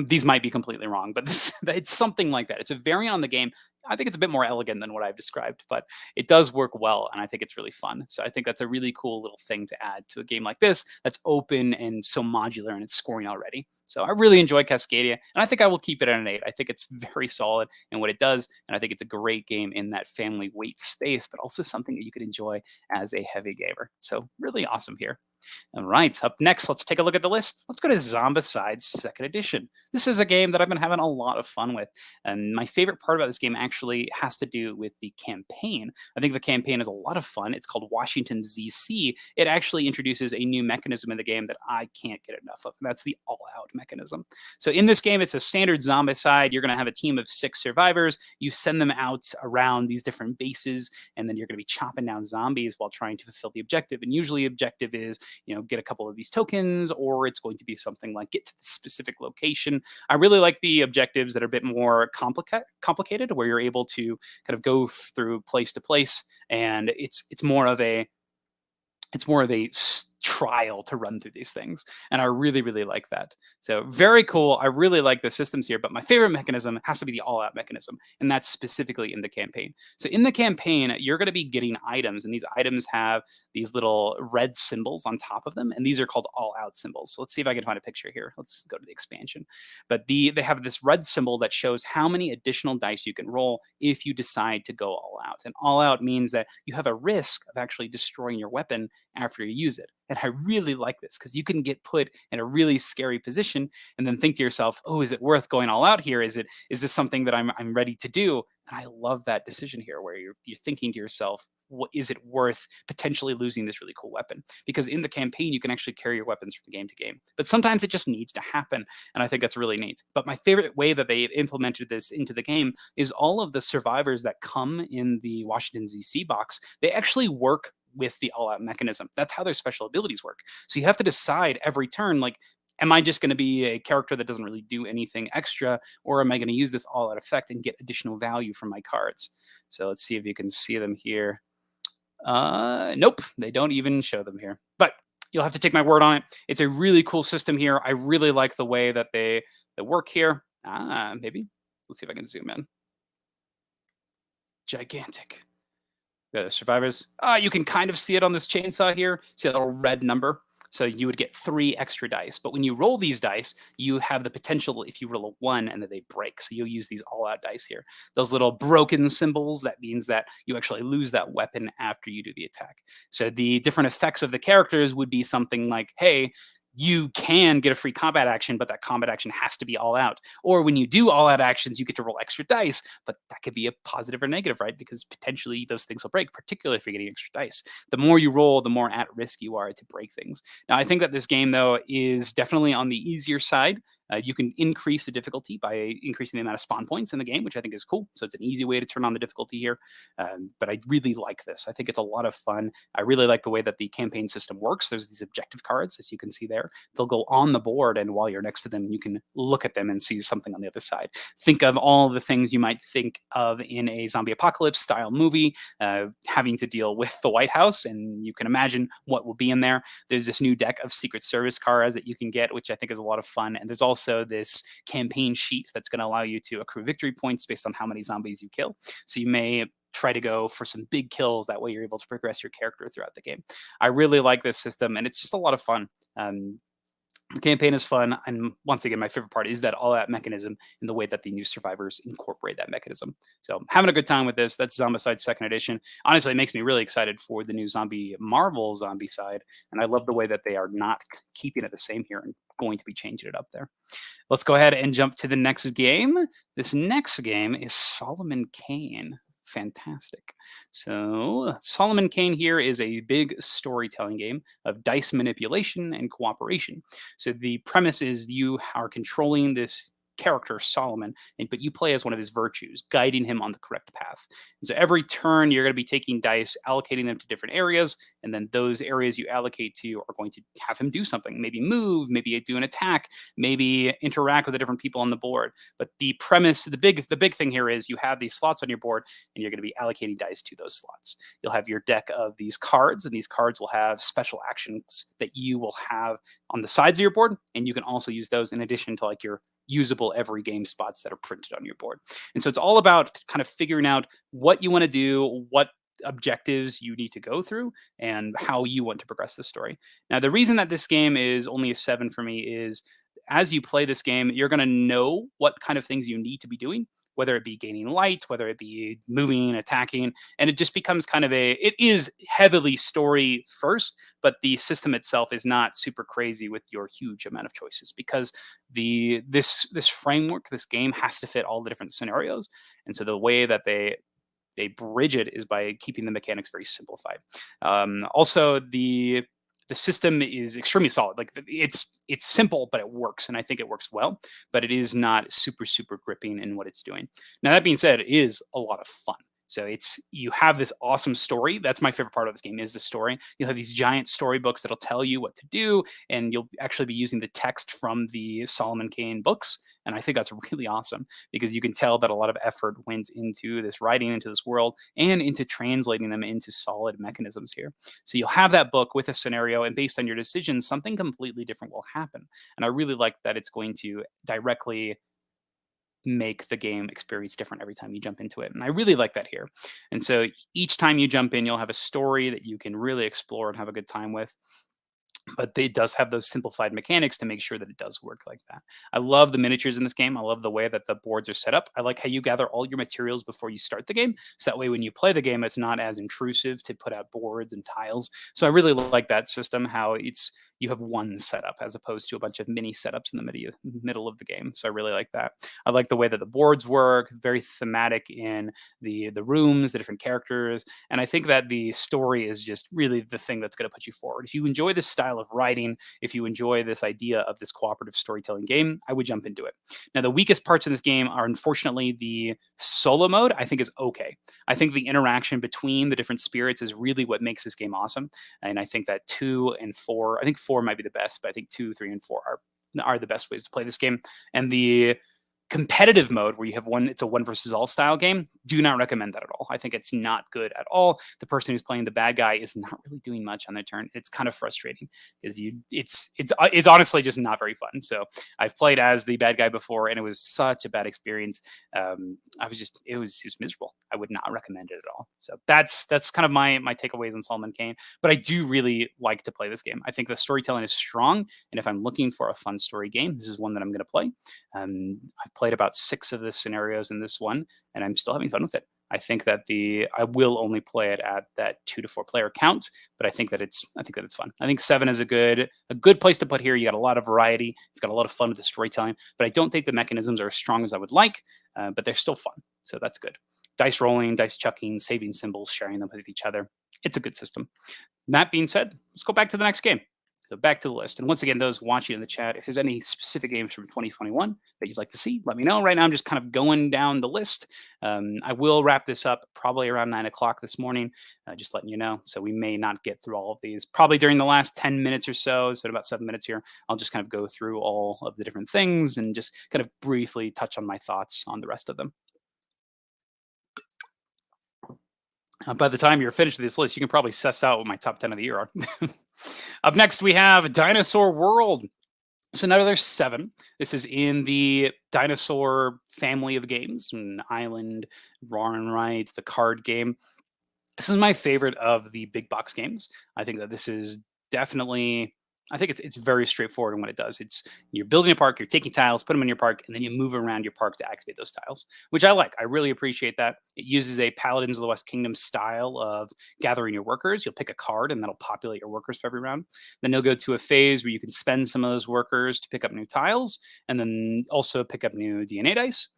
These might be completely wrong, but it's something like that. It's a variant on the game. I think it's a bit more elegant than what I've described, but it does work well, and I think it's really fun. So I think that's a really cool little thing to add to a game like this that's open and so modular, and it's scoring already. So I really enjoy Cascadia, and I think I will keep it at an 8. I think it's very solid in what it does, and I think it's a great game in that family weight space, but also something that you could enjoy as a heavy gamer. So really awesome here. All right, up next, let's take a look at the list. Let's go to Zombicide 2nd Edition. This is a game that I've been having a lot of fun with, and my favorite part about this game actually has to do with the campaign. I think the campaign is a lot of fun. It's called Washington ZC. It actually introduces a new mechanism in the game that I can't get enough of, and that's the all-out mechanism. So in this game, it's a standard Zombicide. You're going to have a team of 6 survivors. You send them out around these different bases, and then you're going to be chopping down zombies while trying to fulfill the objective. And usually the objective is get a couple of these tokens, or it's going to be something like get to the specific location. I really like the objectives that are a bit more complicated, where you're able to kind of go through place to place, and it's more of a trial to run through these things. And I really, really like that. So very cool. I really like the systems here, but my favorite mechanism has to be the all-out mechanism. And that's specifically in the campaign. So in the campaign, you're going to be getting items, and these items have these little red symbols on top of them. And these are called all-out symbols. So let's see if I can find a picture here. Let's go to the expansion. But they have this red symbol that shows how many additional dice you can roll if you decide to go all out. And all out means that you have a risk of actually destroying your weapon after you use it. And I really like this because you can get put in a really scary position and then think to yourself, oh, is it worth going all out here? Is this something that I'm ready to do? And I love that decision here where you're thinking to yourself, what is it worth potentially losing this really cool weapon? Because in the campaign, you can actually carry your weapons from game to game. But sometimes it just needs to happen. And I think that's really neat. But my favorite way that they implemented this into the game is all of the survivors that come in the Washington ZC box, they actually work with the all-out mechanism. That's how their special abilities work. So you have to decide every turn, like, am I just going to be a character that doesn't really do anything extra, or am I going to use this all-out effect and get additional value from my cards? So let's see if you can see them here. Nope, they don't even show them here. But you'll have to take my word on it. It's a really cool system here. I really like the way that they work here. Maybe. Let's see if I can zoom in. Gigantic. The survivors. You can kind of see it on this chainsaw here. See that little red number? So you would get 3 extra dice. But when you roll these dice, you have the potential, if you roll a 1, and then they break. So you'll use these all-out dice here. Those little broken symbols, that means that you actually lose that weapon after you do the attack. So the different effects of the characters would be something like, hey, you can get a free combat action, but that combat action has to be all out. Or when you do all out actions, you get to roll extra dice, but that could be a positive or negative, right? Because potentially those things will break, particularly if you're getting extra dice. The more you roll, the more at risk you are to break things. Now, I think that this game, though, is definitely on the easier side. You can increase the difficulty by increasing the amount of spawn points in the game, which I think is cool. So it's an easy way to turn on the difficulty here. But I really like this. I think it's a lot of fun. I really like the way that the campaign system works. There's these objective cards, as you can see there. They'll go on the board, and while you're next to them, you can look at them and see something on the other side. Think of all the things you might think of in a zombie apocalypse style movie, having to deal with the White House, and you can imagine what will be in there. There's this new deck of Secret Service cards that you can get, which I think is a lot of fun. And there's also this campaign sheet that's going to allow you to accrue victory points based on how many zombies you kill. So you may try to go for some big kills. That way you're able to progress your character throughout the game. I really like this system, and it's just a lot of fun. The campaign is fun, and once again, my favorite part is that all-out mechanism and the way that the new survivors incorporate that mechanism. So having a good time with this. That's Zombicide 2nd Edition. Honestly, it makes me really excited for the new Marvel Zombicide, and I love the way that they are not keeping it the same here and going to be changing it up there. Let's go ahead and jump to the next game. This next game is Solomon Kane. Fantastic. So Solomon Kane here is a big storytelling game of dice manipulation and cooperation. So the premise is you are controlling this character Solomon, but you play as one of his virtues, guiding him on the correct path. And so every turn you're going to be taking dice, allocating them to different areas, and then those areas you allocate to are going to have him do something, maybe move, maybe do an attack, maybe interact with the different people on the board. But the premise, the big thing here is you have these slots on your board, and you're going to be allocating dice to those slots. You'll have your deck of these cards, and these cards will have special actions that you will have on the sides of your board, and you can also use those in addition to like your usable every game spots that are printed on your board. And so it's all about kind of figuring out what you want to do, what objectives you need to go through, and how you want to progress the story. Now, the reason that this game is only a 7 for me is as you play this game, you're going to know what kind of things you need to be doing, whether it be gaining light, whether it be moving, attacking, and it just becomes kind of it is heavily story first, but the system itself is not super crazy with your huge amount of choices because this framework, this game has to fit all the different scenarios. And so the way that they bridge it is by keeping the mechanics very simplified. Also, the system is extremely solid. Like it's simple, but it works, and I think it works well. But it is not super gripping in what it's doing. Now that being said, it is a lot of fun. So you have this awesome story. That's my favorite part of this game is the story. You'll have these giant storybooks that'll tell you what to do, and you'll actually be using the text from the Solomon Kane books. And I think that's really awesome because you can tell that a lot of effort went into this writing, into this world, and into translating them into solid mechanisms here. So you'll have that book with a scenario, and based on your decisions, something completely different will happen. And I really like that it's going to directly make the game experience different every time you jump into it. And I really like that here. And so each time you jump in, you'll have a story that you can really explore and have a good time with. But it does have those simplified mechanics to make sure that it does work like that. I love the miniatures in this game. I love the way that the boards are set up. I like how you gather all your materials before you start the game. So that way, when you play the game, it's not as intrusive to put out boards and tiles. So I really like that system, how you have one setup as opposed to a bunch of mini setups in the middle of the game. So I really like that. I like the way that the boards work, very thematic in the rooms, the different characters. And I think that the story is just really the thing that's going to put you forward. If you enjoy this style of writing, if you enjoy this idea of this cooperative storytelling game, I would jump into it. Now, the weakest parts in this game are unfortunately the solo mode, I think is okay. I think the interaction between the different spirits is really what makes this game awesome. And I think that 2 and 4, I think 4 might be the best, but I think 2, 3, and 4 are the best ways to play this game. And the competitive mode where you have it's a 1 versus all style game, do not recommend that at all. I think it's not good at all. The person who's playing the bad guy is not really doing much on their turn. It's kind of frustrating because it's honestly just not very fun. So I've played as the bad guy before, and it was such a bad experience. It was just miserable. I would not recommend it at all. So that's kind of my takeaways on Solomon Kane. But I do really like to play this game. I think the storytelling is strong, and if I'm looking for a fun story game, this is one that I'm going to play. I've played about 6 of the scenarios in this one, and I'm still having fun with it. I think that I will only play it at that 2 to 4 player count, but I think that it's fun. I think 7 is a good place to put here. You got a lot of variety. You've got a lot of fun with the storytelling, but I don't think the mechanisms are as strong as I would like, but they're still fun. So that's good. Dice rolling, dice chucking, saving symbols, sharing them with each other. It's a good system. That being said, let's go back to the next game. So back to the list. And once again, those watching in the chat, if there's any specific games from 2021 that you'd like to see, let me know. Right now, I'm just kind of going down the list. I will wrap this up probably around 9 o'clock this morning, just letting you know. So we may not get through all of these. Probably during the last 10 minutes or so, so in about 7 minutes here, I'll just kind of go through all of the different things and just kind of briefly touch on my thoughts on the rest of them. By the time you're finished with this list, you can probably suss out what my top 10 of the year are. Up next, we have Dinosaur World. So now there's 7. This is in the Dinosaur family of games, an island, Rawr and Right, the card game. This is my favorite of the big box games. I think that this is definitely. I think it's very straightforward in what it does. It's you're building a park, you're taking tiles, put them in your park, and then you move around your park to activate those tiles, which I like. I really appreciate that. It uses a Paladins of the West Kingdom style of gathering your workers. You'll pick a card, and that'll populate your workers for every round. Then you'll go to a phase where you can spend some of those workers to pick up new tiles, and then also pick up new DNA dice.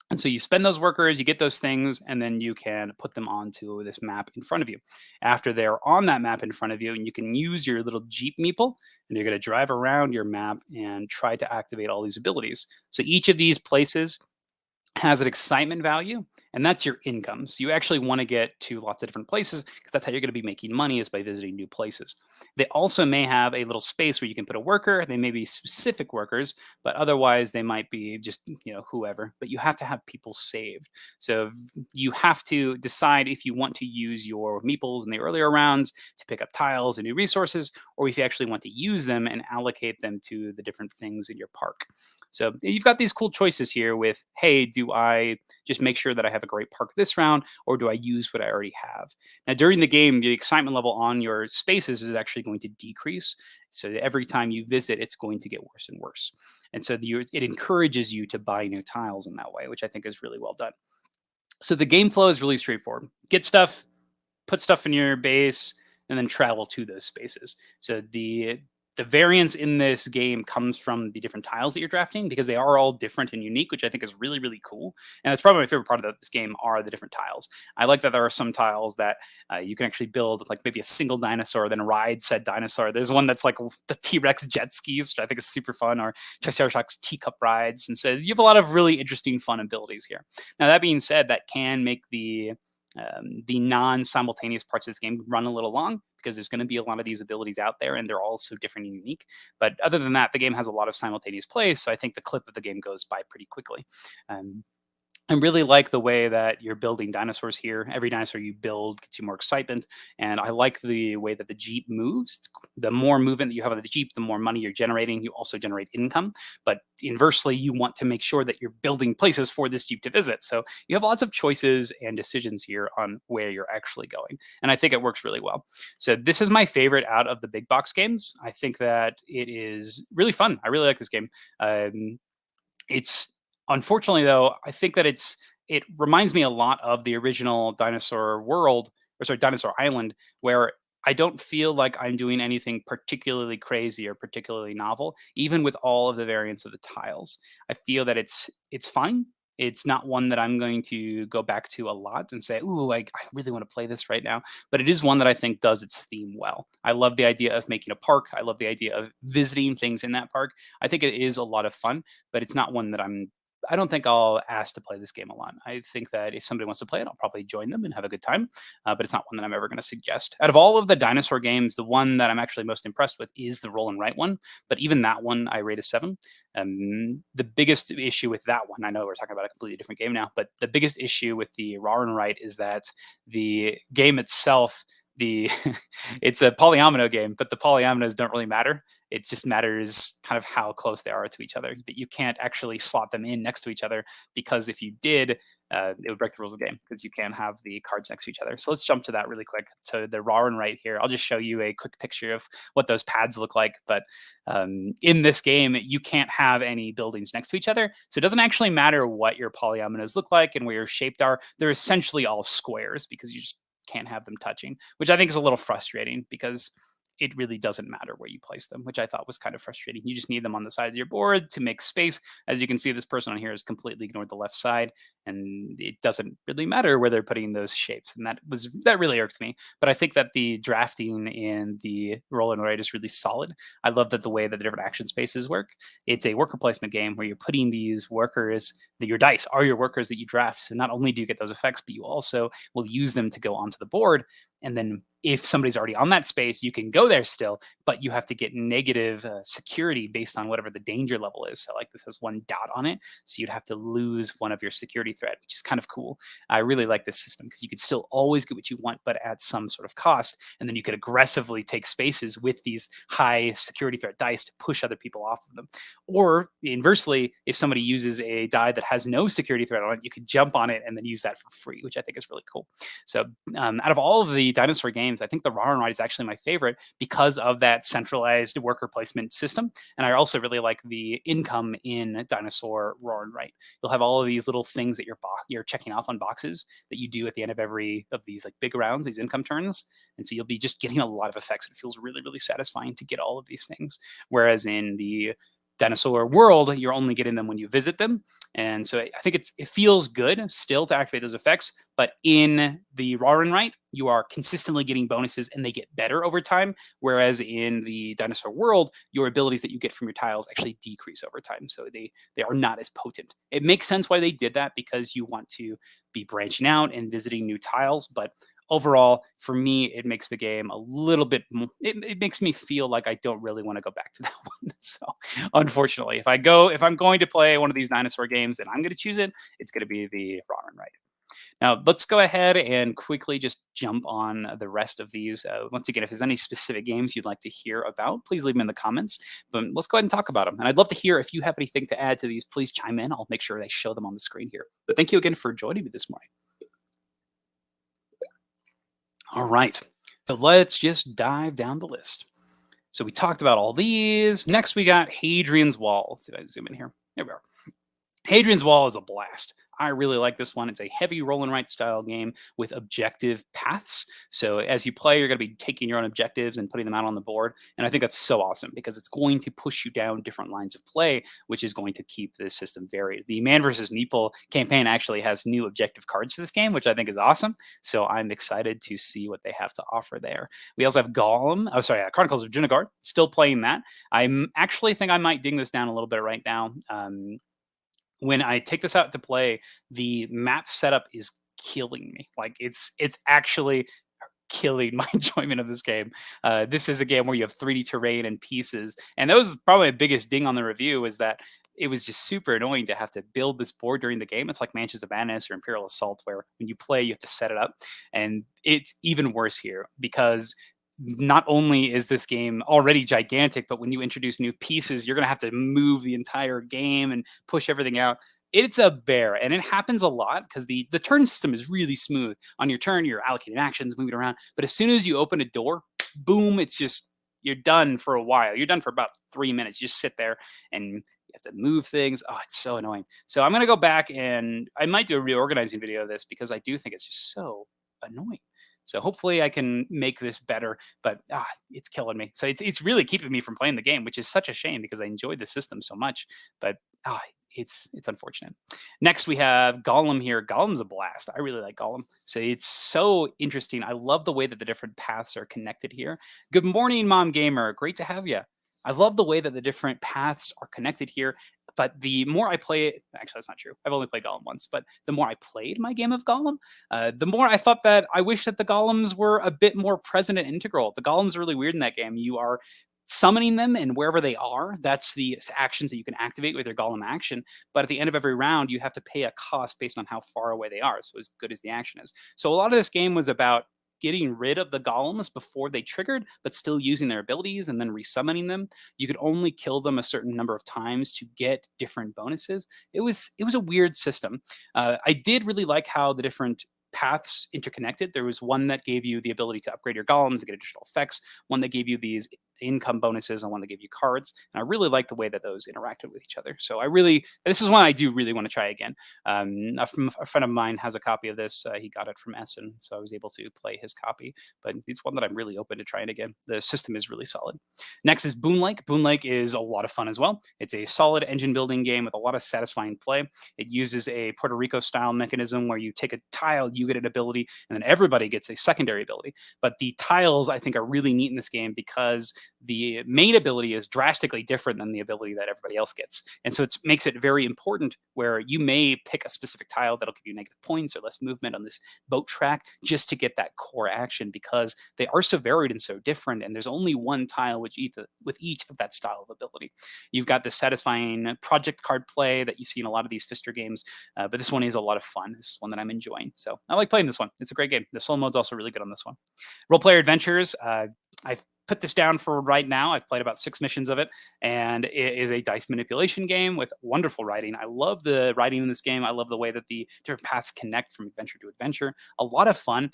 And so you spend those workers, you get those things, and then you can put them onto this map in front of you. After they're on that map in front of you, and you can use your little Jeep meeple, and you're going to drive around your map and try to activate all these abilities. So each of these places has an excitement value, and that's your income. So you actually want to get to lots of different places because that's how you're going to be making money, is by visiting new places. They also may have a little space where you can put a worker. They may be specific workers, but otherwise they might be just, whoever. But you have to have people saved. So you have to decide if you want to use your meeples in the earlier rounds to pick up tiles and new resources, or if you actually want to use them and allocate them to the different things in your park. So you've got these cool choices here with, hey, do I just make sure that I have a great park this round, or do I use what I already have? Now, during the game, the excitement level on your spaces is actually going to decrease. So every time you visit, it's going to get worse and worse. And so it encourages you to buy new tiles in that way, which I think is really well done. So the game flow is really straightforward. Get stuff, put stuff in your base, and then travel to those spaces. So the variance in this game comes from the different tiles that you're drafting, because they are all different and unique, which I think is really, really cool. And that's probably my favorite part of this game are the different tiles. I like that there are some tiles that you can actually build like maybe a single dinosaur, then ride said dinosaur. There's one that's like the T-Rex jet skis, which I think is super fun, or Triceratops teacup rides. And so you have a lot of really interesting, fun abilities here. Now, that being said, that can make the non-simultaneous parts of this game run a little long, because there's going to be a lot of these abilities out there, and they're all so different and unique. But other than that, the game has a lot of simultaneous play, so I think the clip of the game goes by pretty quickly. I really like the way that you're building dinosaurs here. Every dinosaur you build gets you more excitement, and I like the way that the Jeep moves. The more movement that you have on the Jeep, the more money you're generating. You also generate income, but inversely, you want to make sure that you're building places for this Jeep to visit. So you have lots of choices and decisions here on where you're actually going, and I think it works really well. So this is my favorite out of the big box games. I think that it is really fun. I really like this game. It's unfortunately, though, I think that it reminds me a lot of the original Dinosaur World, or sorry, Dinosaur Island, where I don't feel like I'm doing anything particularly crazy or particularly novel, even with all of the variants of the tiles. I feel that it's fine. It's not one that I'm going to go back to a lot and say, "Ooh, I really want to play this right now." But it is one that I think does its theme well. I love the idea of making a park. I love the idea of visiting things in that park. I think it is a lot of fun, but it's not one that I don't think I'll ask to play this game a lot. I think that if somebody wants to play it, I'll probably join them and have a good time. But it's not one that I'm ever going to suggest. Out of all of the dinosaur games, the one that I'm actually most impressed with is the roll and write one. But even that one, I rate a 7. The biggest issue with that one, I know we're talking about a completely different game now, but the biggest issue with the Rawr and Write is that the game itself the it's a polyomino game, but the polyominoes don't really matter. It just matters kind of how close they are to each other. But you can't actually slot them in next to each other, because if you did, it would break the rules of the game, because you can't have the cards next to each other. So let's jump to that really quick. So the Rawr and right here, I'll just show you a quick picture of what those pads look like. But in this game, you can't have any buildings next to each other. So it doesn't actually matter what your polyominoes look like and where your shaped are. They're essentially all squares, because you just can't have them touching, which I think is a little frustrating, because it really doesn't matter where you place them, which I thought was kind of frustrating. You just need them on the sides of your board to make space. As you can see, this person on here has completely ignored the left side, and it doesn't really matter where they're putting those shapes. And that really irks me. But I think that the drafting in the roll and write is really solid. I love that the way that the different action spaces work. It's a worker placement game where you're putting these workers, that your dice are your workers that you draft. So not only do you get those effects, but you also will use them to go onto the board. And then if somebody's already on that space, you can go there still, but you have to get negative security based on whatever the danger level is. So like this has 1 dot on it. So you'd have to lose 1 of your security threat, which is kind of cool. I really like this system, because you could still always get what you want, but at some sort of cost. And then you could aggressively take spaces with these high security threat dice to push other people off of them. Or inversely, if somebody uses a die that has no security threat on it, you could jump on it and then use that for free, which I think is really cool. So out of all of the Dinosaur games, I think the Rawr and Ride is actually my favorite, because of that centralized worker placement system. And I also really like the income in Dinosaur Rawr and Ride. You'll have all of these little things that you're checking off on boxes that you do at the end of every of these like big rounds, these income turns. And so you'll be just getting a lot of effects. It feels really, really satisfying to get all of these things. Whereas in the Dinosaur world, you're only getting them when you visit them. And so I think it feels good still to activate those effects. But in the Rawr and Right, you are consistently getting bonuses, and they get better over time. Whereas in the Dinosaur world, your abilities that you get from your tiles actually decrease over time. So they are not as potent. It makes sense why they did that, because you want to be branching out and visiting new tiles. But overall, for me, it makes the game a little bit, it makes me feel like I don't really want to go back to that one. So unfortunately, if I'm going to play one of these Dinosaur games and I'm going to choose it, it's going to be the Rawr and Right. Now, let's go ahead and quickly just jump on the rest of these. Once again, if there's any specific games you'd like to hear about, please leave them in the comments. But let's go ahead and talk about them. And I'd love to hear if you have anything to add to these. Please chime in. I'll make sure I show them on the screen here. But thank you again for joining me this morning. All right, so let's just dive down the list. So we talked about all these. Next, we got Hadrian's Wall. Let's see if I zoom in here. Here we are. Hadrian's Wall is a blast. I really like this one. It's a heavy roll and write style game with objective paths. So as you play, you're going to be taking your own objectives and putting them out on the board. And I think that's so awesome, because it's going to push you down different lines of play, which is going to keep this system varied. The Man versus Meeple campaign actually has new objective cards for this game, which I think is awesome. So I'm excited to see what they have to offer there. We also have Chronicles of Drunagor. Still playing that. I actually think I might ding this down a little bit right now. When I take this out to play, the map setup is killing me. Like it's actually killing my enjoyment of this game. This is a game where you have 3D terrain and pieces, and that was probably the biggest ding on the review, is that it was just super annoying to have to build this board during the game. It's like Mansions of Venice or Imperial Assault, where when you play, you have to set it up, and it's even worse here, because not only is this game already gigantic, but when you introduce new pieces, you're going to have to move the entire game and push everything out. It's a bear, and it happens a lot because the turn system is really smooth. On your turn, you're allocating actions, moving around, but as soon as you open a door, boom, it's just, you're done for a while. You're done for about 3 minutes. You just sit there and you have to move things. Oh, it's so annoying. So I'm going to go back, and I might do a reorganizing video of this, because I do think it's just so annoying. So hopefully I can make this better, but it's killing me. So it's really keeping me from playing the game, which is such a shame, because I enjoyed the system so much. But it's unfortunate. Next, we have Golem here. Golem's a blast. I really like Golem. So it's so interesting. I love the way that the different paths are connected here. Good morning, Mom Gamer. Great to have you. I love the way that the different paths are connected here. But the more I play it, actually, that's not true. I've only played Golem once, but the more I played my game of Golem, the more I thought that I wish that the Golems were a bit more present and integral. The Golems are really weird in that game. You are summoning them, and wherever they are, that's the actions that you can activate with your Golem action. But at the end of every round, you have to pay a cost based on how far away they are, so as good as the action is. So a lot of this game was about getting rid of the golems before they triggered, but still using their abilities and then resummoning them. You could only kill them a certain number of times to get different bonuses. It was a weird system. I did really like how the different paths interconnected. There was one that gave you the ability to upgrade your golems to get additional effects, one that gave you these income bonuses, and one that gave you cards. And I really liked the way that those interacted with each other. So this is one I do really want to try again. A friend of mine has a copy of this. He got it from Essen, so I was able to play his copy. But it's one that I'm really open to trying again. The system is really solid. Next is Boonlake. Boonlake is a lot of fun as well. It's a solid engine building game with a lot of satisfying play. It uses a Puerto Rico style mechanism where you take a tile, you get an ability, and then everybody gets a secondary ability. But the tiles, I think, are really neat in this game because the main ability is drastically different than the ability that everybody else gets. And so it makes it very important where you may pick a specific tile that'll give you negative points or less movement on this boat track just to get that core action because they are so varied and so different. And there's only one tile with each of that style of ability. You've got the satisfying project card play that you see in a lot of these Fister games, but this one is a lot of fun. This is one that I'm enjoying. So I like playing this one. It's a great game. The solo mode's also really good on this one. Role player adventures. I've put this down for right now. I've played about 6 missions of it, and it is a dice manipulation game with wonderful writing. I love the writing in this game. I love the way that the different paths connect from adventure to adventure. A lot of fun.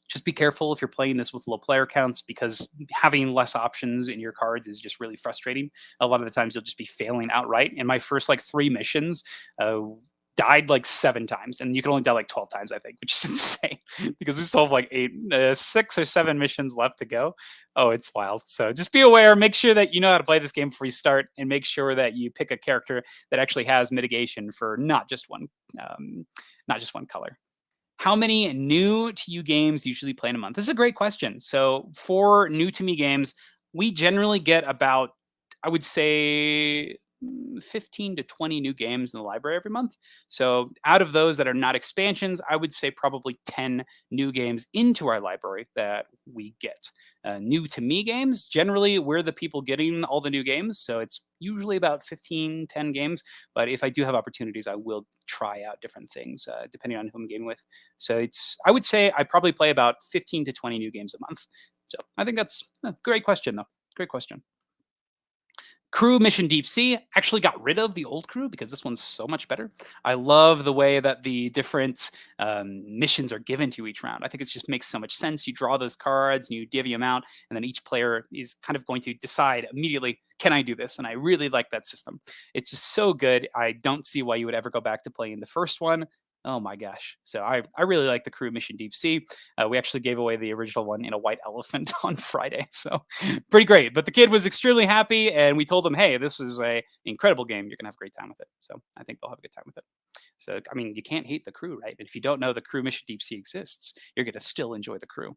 Just be careful if you're playing this with low player counts because having less options in your cards is just really frustrating. A lot of the times you'll just be failing outright. In my first 3 missions, died 7 times, and you can only die 12 times, I think, which is insane because we still have 6 or 7 missions left to go. Oh, it's wild. So just be aware, make sure that you know how to play this game before you start, and make sure that you pick a character that actually has mitigation for not just one color. How many new to you games usually play in a month? This is a great question. So for new to me games, we generally get about, I would say, 15 to 20 new games in the library every month. So out of those that are not expansions, I would say probably 10 new games into our library that we get. New to me games, generally we're the people getting all the new games. So it's usually about 15, 10 games. But if I do have opportunities, I will try out different things depending on who I'm gaming with. So I would say I probably play about 15 to 20 new games a month. So I think that's a great question, though. Great question. Crew Mission Deep Sea actually got rid of the old crew because this one's so much better. I love the way that the different missions are given to each round. I think it just makes so much sense. You draw those cards and you divvy them out, and then each player is kind of going to decide immediately, can I do this? And I really like that system. It's just so good. I don't see why you would ever go back to playing the first one. Oh my gosh. So I really like the Crew Mission Deep Sea. We actually gave away the original one in a white elephant on Friday. So pretty great. But the kid was extremely happy, and we told him, hey, this is an incredible game. You're going to have a great time with it. So I think they'll have a good time with it. So, I mean, you can't hate the crew, right? If you don't know the Crew Mission Deep Sea exists, you're going to still enjoy the crew.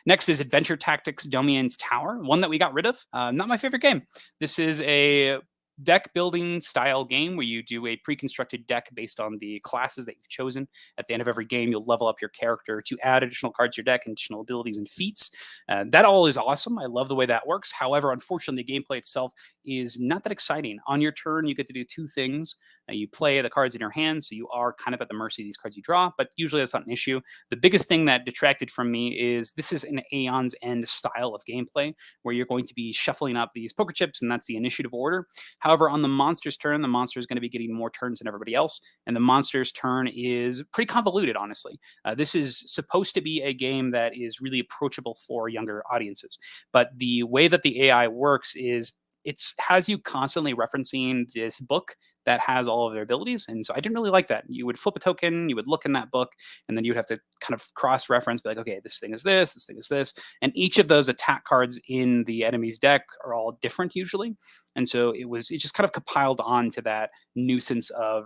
Next is Adventure Tactics Domianne's Tower, one that we got rid of. Not my favorite game. This is a deck building style game where you do a pre-constructed deck based on the classes that you've chosen. At the end of every game, you'll level up your character to add additional cards to your deck, and additional abilities and feats. That all is awesome. I love the way that works. However, unfortunately, the gameplay itself is not that exciting. On your turn, you get to do 2 things. You play the cards in your hand, so you are kind of at the mercy of these cards you draw, but usually that's not an issue. The biggest thing that detracted from me is this is an Aeon's End style of gameplay where you're going to be shuffling up these poker chips, and that's the initiative order. However, on the monster's turn, the monster is going to be getting more turns than everybody else, and the monster's turn is pretty convoluted, honestly. This is supposed to be a game that is really approachable for younger audiences, but the way that the AI works is it has you constantly referencing this book that has all of their abilities. And so I didn't really like that. You would flip a token, you would look in that book, and then you'd have to kind of cross-reference, be like, okay, this thing is this thing is this. And each of those attack cards in the enemy's deck are all different usually. And so it just kind of compiled on to that nuisance of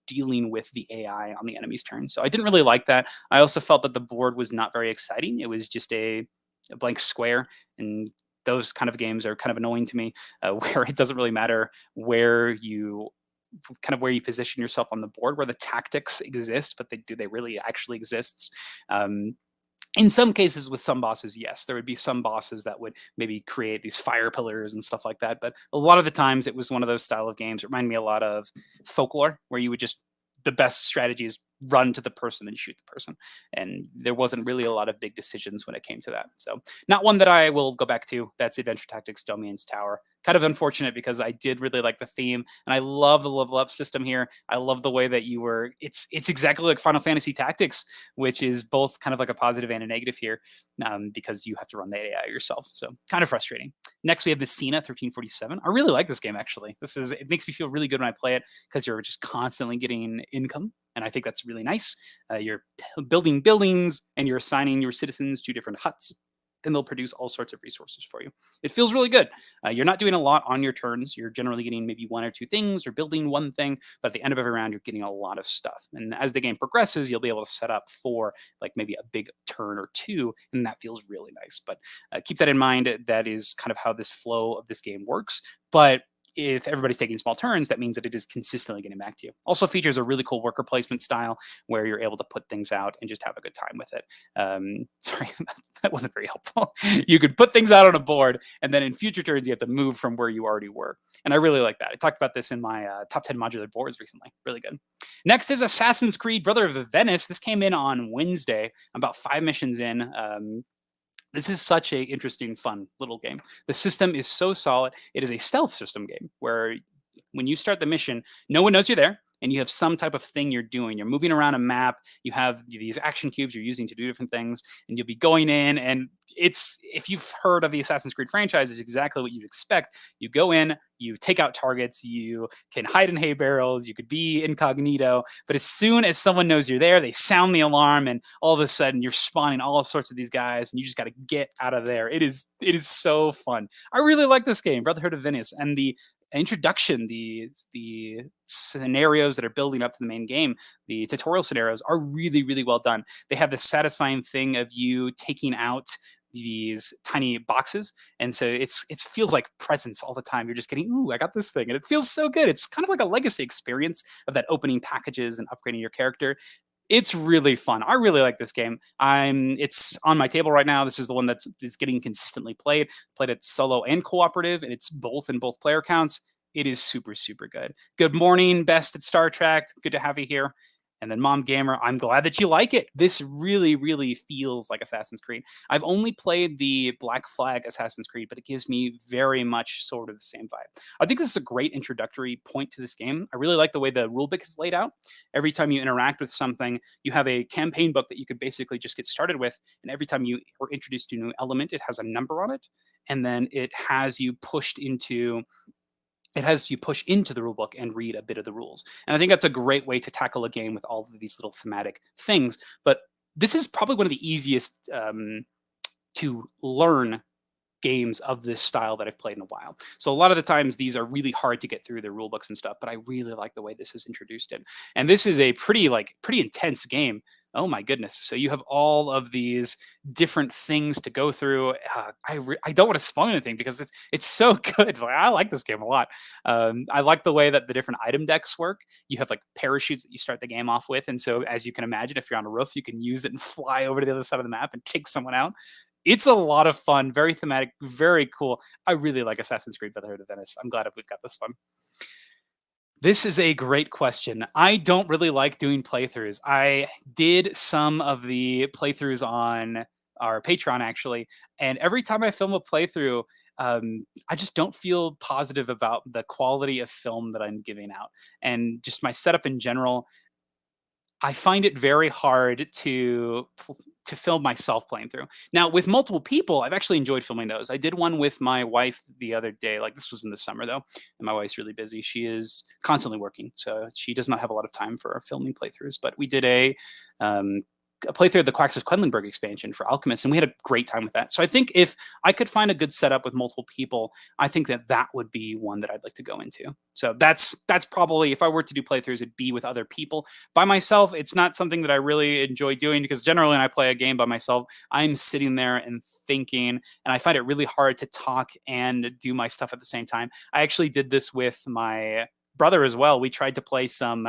dealing with the AI on the enemy's turn. So I didn't really like that. I also felt that the board was not very exciting. It was just a blank square, and those kind of games are kind of annoying to me, where it doesn't really matter where you position yourself on the board, where the tactics exist, but do they really actually exist? In some cases with some bosses, yes, there would be some bosses that would maybe create these fire pillars and stuff like that. But a lot of the times it was one of those style of games. It reminded me a lot of Folklore, where you would just, the best strategy is run to the person and shoot the person. And there wasn't really a lot of big decisions when it came to that. So not one that I will go back to. That's Adventure Tactics Domianne's Tower. Kind of unfortunate because I did really like the theme and I love the level up system here. I love the way that you were, it's exactly like Final Fantasy Tactics, which is both kind of like a positive and a negative here, because you have to run the AI yourself. So kind of frustrating. Next, we have Messina 1347. I really like this game, actually. It makes me feel really good when I play it because you're just constantly getting income. And I think that's really nice. You're building buildings and you're assigning your citizens to different huts, and they'll produce all sorts of resources for you. It feels really good. You're not doing a lot on your turns. You're generally getting maybe one or two things or building one thing, but at the end of every round, you're getting a lot of stuff. And as the game progresses, you'll be able to set up for like maybe a big turn or two, and that feels really nice. But keep that in mind. That is kind of how this flow of this game works. But if everybody's taking small turns, that means that it is consistently getting back to you. Also features a really cool worker placement style where you're able to put things out and just have a good time with it. Sorry, that wasn't very helpful. You could put things out on a board, and then in future turns, you have to move from where you already were. And I really like that. I talked about this in my top 10 modular boards recently. Really good. Next is Assassin's Creed Brotherhood of Venice. This came in on Wednesday. I'm about 5 missions in. This is such a interesting, fun little game. The system is so solid. It is a stealth system game where when you start the mission, no one knows you're there, and you have some type of thing you're doing. You're moving around a map. You have these action cubes you're using to do different things, and you'll be going in. And if you've heard of the Assassin's Creed franchise, it's exactly what you'd expect. You go in, you take out targets, you can hide in hay barrels, you could be incognito. But as soon as someone knows you're there, they sound the alarm, and all of a sudden you're spawning all sorts of these guys, and you just got to get out of there. It is so fun. I really like this game, Brotherhood of Venice, and the introduction, the scenarios that are building up to the main game, the tutorial scenarios are really, really well done. They have the satisfying thing of you taking out these tiny boxes, and so it feels like presents all the time. You're just getting, ooh, I got this thing, and it feels so good. It's kind of like a legacy experience of that opening packages and upgrading your character. It's really fun. I really like this game. It's on my table right now. This is the one that's getting consistently played. Played it solo and cooperative, and it's both in both player counts. It is super, super good. Good morning, Best at Star Trek. Good to have you here. And then Mom Gamer, I'm glad that you like it. This really, really feels like Assassin's Creed. I've only played the Black Flag Assassin's Creed, but it gives me very much sort of the same vibe. I think this is a great introductory point to this game. I really like the way the rulebook is laid out. Every time you interact with something, you have a campaign book that you could basically just get started with. And every time you are introduced to a new element, it has a number on it. And then it has you push into the rulebook and read a bit of the rules. And I think that's a great way to tackle a game with all of these little thematic things. But this is probably one of the easiest to learn games of this style that I've played in a while. So a lot of the times these are really hard to get through their rule books and stuff, but I really like the way this is introduced in. And this is a pretty intense game. Oh my goodness. So you have all of these different things to go through. I don't want to spoil anything because it's so good. Like, I like this game a lot. I like the way that the different item decks work. You have like parachutes that you start the game off with. And so as you can imagine, if you're on a roof, you can use it and fly over to the other side of the map and take someone out. It's a lot of fun, very thematic, very cool. I really like Assassin's Creed Brotherhood of Venice. I'm glad we've got this one. This is a great question. I don't really like doing playthroughs. I did some of the playthroughs on our Patreon, actually, and every time I film a playthrough, I just don't feel positive about the quality of film that I'm giving out. And just my setup in general, I find it very hard to film myself playing through. Now, with multiple people, I've actually enjoyed filming those. I did one with my wife the other day. Like, this was in the summer, though, and my wife's really busy. She is constantly working, so she does not have a lot of time for filming playthroughs. But we did a playthrough of the Quacks of Quedlinburg expansion for Alchemist, and we had a great time with that. So I think if I could find a good setup with multiple people, I think that would be one that I'd like to go into. So that's probably, if I were to do playthroughs, it'd be with other people. By myself, it's not something that I really enjoy doing, because generally when I play a game by myself, I'm sitting there and thinking, and I find it really hard to talk and do my stuff at the same time. I actually did this with my brother as well. We tried to play some,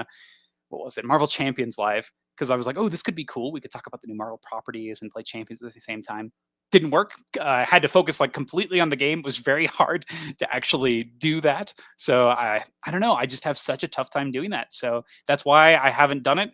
what was it, Marvel Champions live, because I was like, oh, this could be cool. We could talk about the new Marvel properties and play Champions at the same time. didn't work. I had to focus like completely on the game. It was very hard to actually do that. So I don't know. I just have such a tough time doing that. So that's why I haven't done it.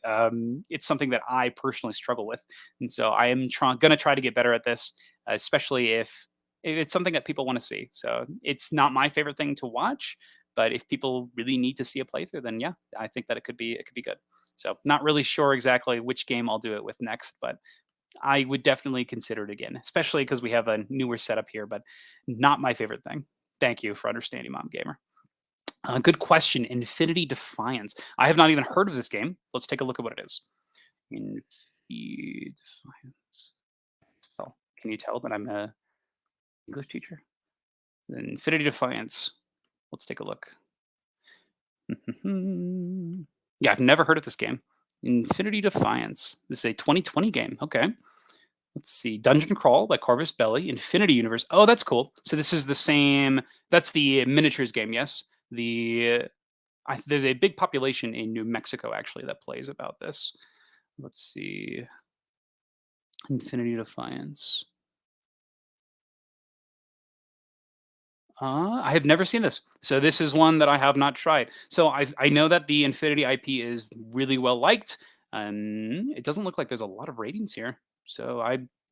It's something that I personally struggle with, and so I am going to try to get better at this, especially if it's something that people want to see. So it's not my favorite thing to watch, but if people really need to see a playthrough, then yeah, I think that it could be good. So not really sure exactly which game I'll do it with next, but I would definitely consider it again, especially because we have a newer setup here, but not my favorite thing. Thank you for understanding, Mom Gamer. Good question. Infinity Defiance. I have not even heard of this game. Let's take a look at what it is. Infinity Defiance. Oh, can you tell that I'm a English teacher? Infinity Defiance. Let's take a look. Yeah, I've never heard of this game. Infinity Defiance. This is a 2020 game. Okay. Let's see. Dungeon Crawl by Corvus Belli. Infinity Universe. Oh, that's cool. So this is the same. That's the miniatures game. Yes. There's a big population in New Mexico actually that plays about this. Let's see. Infinity Defiance. I have never seen this. So this is one that I have not tried. So I know that the Infinity IP is really well liked. It doesn't look like there's a lot of ratings here. So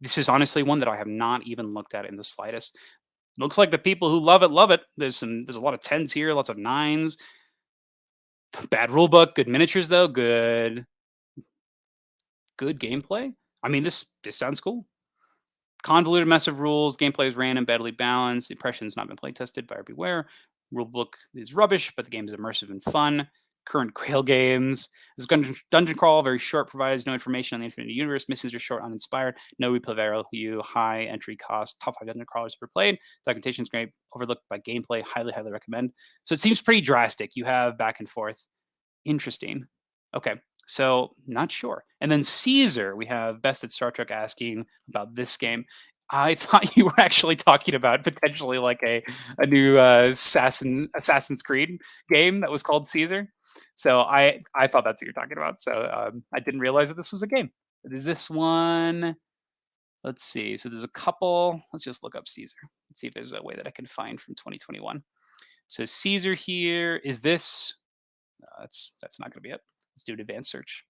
this is honestly one that I have not even looked at in the slightest. Looks like the people who love it love it. There's a lot of tens here, lots of nines. Bad rule book, good miniatures though, good gameplay. I mean, this sounds cool. Convoluted mess of rules. Gameplay is random, badly balanced. Impression's not been play tested. Buyer beware. Rulebook is rubbish, but the game is immersive and fun. Current Grail games. This dungeon crawl, very short, provides no information on the Infinity Universe. Missions are short, uninspired. No replay value, high entry cost. Top 5 dungeon crawlers ever played. Documentation is great. Overlooked by gameplay. Highly, highly recommend. So it seems pretty drastic. You have back and forth. Interesting. Okay. So not sure. And then Caesar, we have Best at Star Trek asking about this game. I thought you were actually talking about potentially like a new Assassin's Creed game that was called Caesar. So I thought that's what you're talking about. So I didn't realize that this was a game. But is this one? Let's see. So there's a couple. Let's just look up Caesar. Let's see if there's a way that I can find from 2021. So Caesar here is this. That's not going to be it. Let's do an advanced search.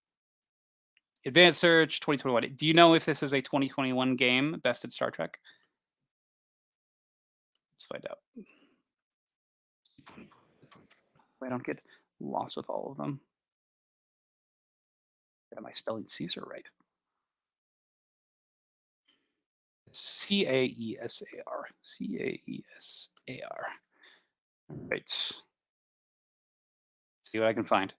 Advanced search 2021. Do you know if this is a 2021 game, Best in Star Trek? Let's find out. I don't get lost with all of them. Am I spelling Caesar right? Caesar. Caesar. Right. See what I can find.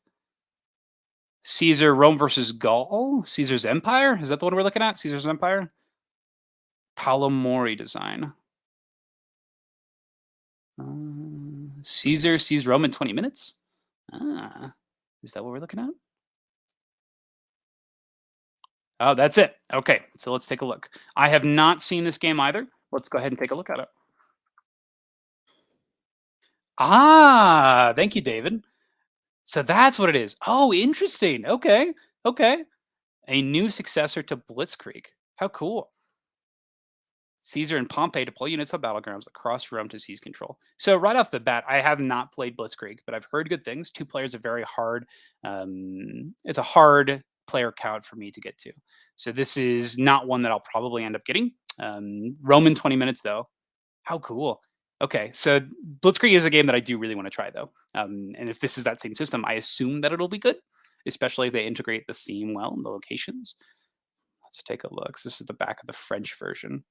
Caesar, Rome versus Gaul. Caesar's Empire. Is that the one we're looking at? Caesar's Empire. Palomori design. Caesar sees Rome in 20 minutes. Is that what we're looking at? Oh, that's it. Okay, so let's take a look. I have not seen this game either. Let's go ahead and take a look at it. Ah, thank you, David. So that's what it is. Oh, interesting. Okay, okay. A new successor to Blitzkrieg. How cool. Caesar and Pompey deploy units of battlegrounds across Rome to seize control. So right off the bat, I have not played Blitzkrieg, but I've heard good things. 2 players are very hard. It's a hard player count for me to get to. So this is not one that I'll probably end up getting. Rome in 20 minutes though. How cool. Okay, so Blitzkrieg is a game that I do really want to try though. And if this is that same system, I assume that it'll be good, especially if they integrate the theme well and the locations. Let's take a look. This is the back of the French version.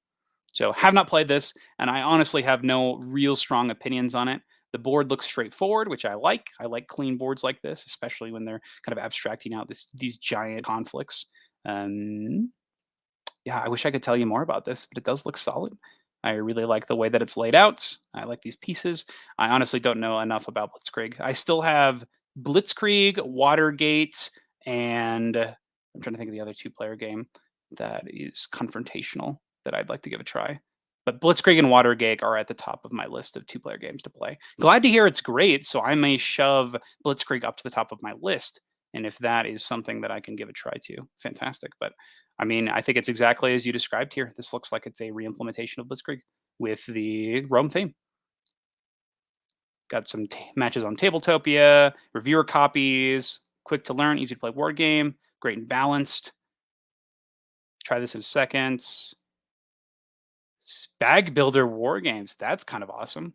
So have not played this, and I honestly have no real strong opinions on it. The board looks straightforward, which I like. I like clean boards like this, especially when they're kind of abstracting out these giant conflicts. Yeah, I wish I could tell you more about this, but it does look solid. I really like the way that it's laid out. I like these pieces. I honestly don't know enough about Blitzkrieg. I still have Blitzkrieg, Watergate, and I'm trying to think of the other 2-player game that is confrontational that I'd like to give a try. But Blitzkrieg and Watergate are at the top of my list of 2-player games to play. Glad to hear it's great, so I may shove Blitzkrieg up to the top of my list. And if that is something that I can give a try to, fantastic. But I mean, I think it's exactly as you described here. This looks like it's a re-implementation of Blitzkrieg with the Rome theme. Got some matches on Tabletopia, reviewer copies, quick to learn, easy to play board game, great and balanced. Try this in seconds. Spag Builder war games. That's kind of awesome.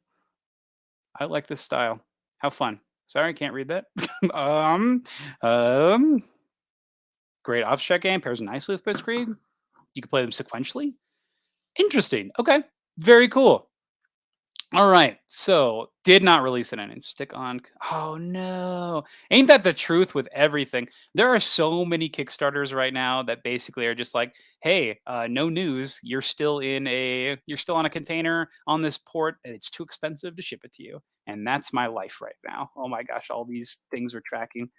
I like this style. How fun. Sorry, I can't read that. um, um, Great abstract game. Pairs nicely with Blitzkrieg. You can play them sequentially. Interesting. Okay. Very cool. All right. So did not release it and stick on. Oh no. Ain't that the truth with everything? There are so many Kickstarters right now that basically are just like, hey, no news. You're still on a container on this port, and it's too expensive to ship it to you. And that's my life right now. Oh my gosh, all these things we're tracking.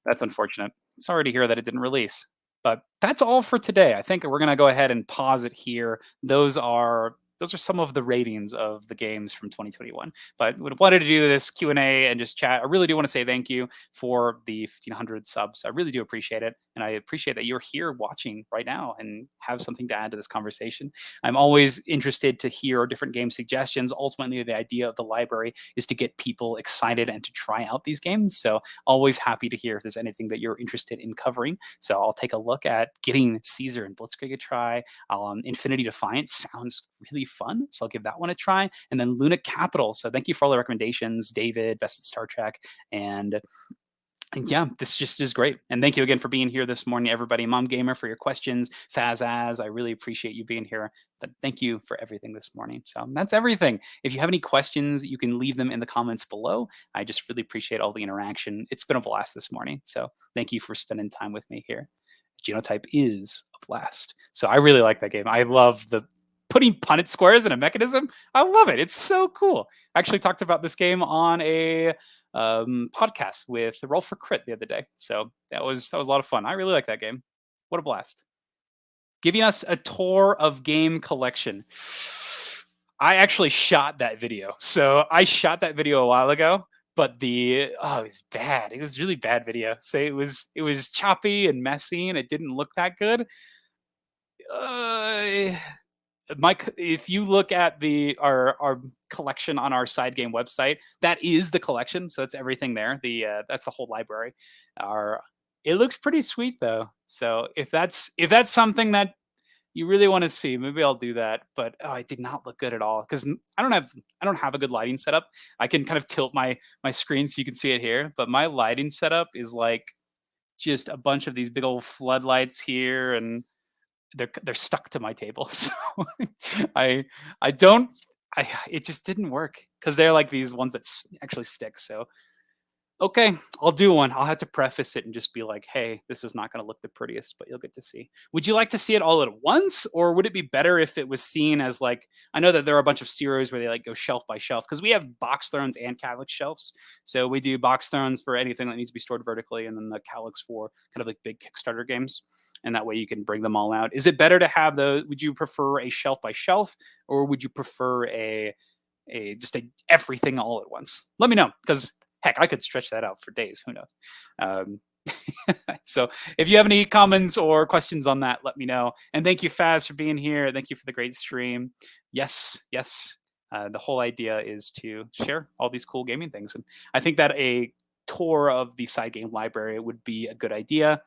That's unfortunate. Sorry to hear that it didn't release. But that's all for today. I think we're gonna go ahead and pause it here. Those are some of the ratings of the games from 2021. But we wanted to do this Q&A and just chat. I really do want to say thank you for the 1,500 subs. I really do appreciate it. And I appreciate that you're here watching right now and have something to add to this conversation. I'm always interested to hear different game suggestions. Ultimately, the idea of the library is to get people excited and to try out these games. So always happy to hear if there's anything that you're interested in covering. So I'll take a look at getting Caesar and Blitzkrieg a try. Infinity Defiance sounds really fun, so I'll give that one a try. And then Luna Capital. So thank you for all the recommendations, David, Vested Star Trek, and yeah, this just is great. And thank you again for being here this morning, everybody. Mom Gamer, for your questions. Fazaz, I really appreciate you being here. But thank you for everything this morning. So that's everything. If you have any questions, you can leave them in the comments below. I just really appreciate all the interaction. It's been a blast this morning. So thank you for spending time with me here. Genotype is a blast. So I really like that game. I love the putting Punnett squares in a mechanism. I love it. It's so cool. I actually talked about this game on a podcast with Roll for Crit the other day. So that was a lot of fun. I really like that game. What a blast. Giving us a tour of game collection. I actually shot that video. So I shot that video a while ago, but it was bad. It was really bad video. So it was choppy and messy and it didn't look that good. Mike, if you look at our collection on our SideGame website, that is the collection. So that's everything there. That's the whole library. It looks pretty sweet though. So if that's something that you really want to see, maybe I'll do that. But it did not look good at all because I don't have a good lighting setup. I can kind of tilt my screen so you can see it here, but my lighting setup is like just a bunch of these big old floodlights here, and they're stuck to my table. So I don't it just didn't work because they're like these ones that actually stick. So okay, I'll do one. I'll have to preface it and just be like, hey, this is not going to look the prettiest, but you'll get to see. Would you like to see it all at once? Or would it be better if it was seen as like, I know that there are a bunch of series where they like go shelf by shelf because we have box thrones and Calyx shelves. So we do box thrones for anything that needs to be stored vertically, and then the Calyx for kind of like big Kickstarter games. And that way you can bring them all out. Is it better to have those? Would you prefer a shelf by shelf, or would you prefer just everything all at once? Let me know, because heck, I could stretch that out for days. Who knows? So if you have any comments or questions on that, let me know. And thank you, Faz, for being here. Thank you for the great stream. Yes. The whole idea is to share all these cool gaming things. And I think that a tour of the SideGame library would be a good idea.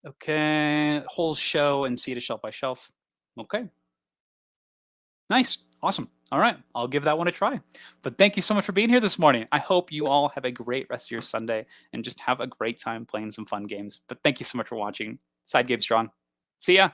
Okay, whole show and see it shelf by shelf. Okay. Nice. Awesome. All right. I'll give that one a try. But thank you so much for being here this morning. I hope you all have a great rest of your Sunday and just have a great time playing some fun games. But thank you so much for watching. SideGame Strong. See ya.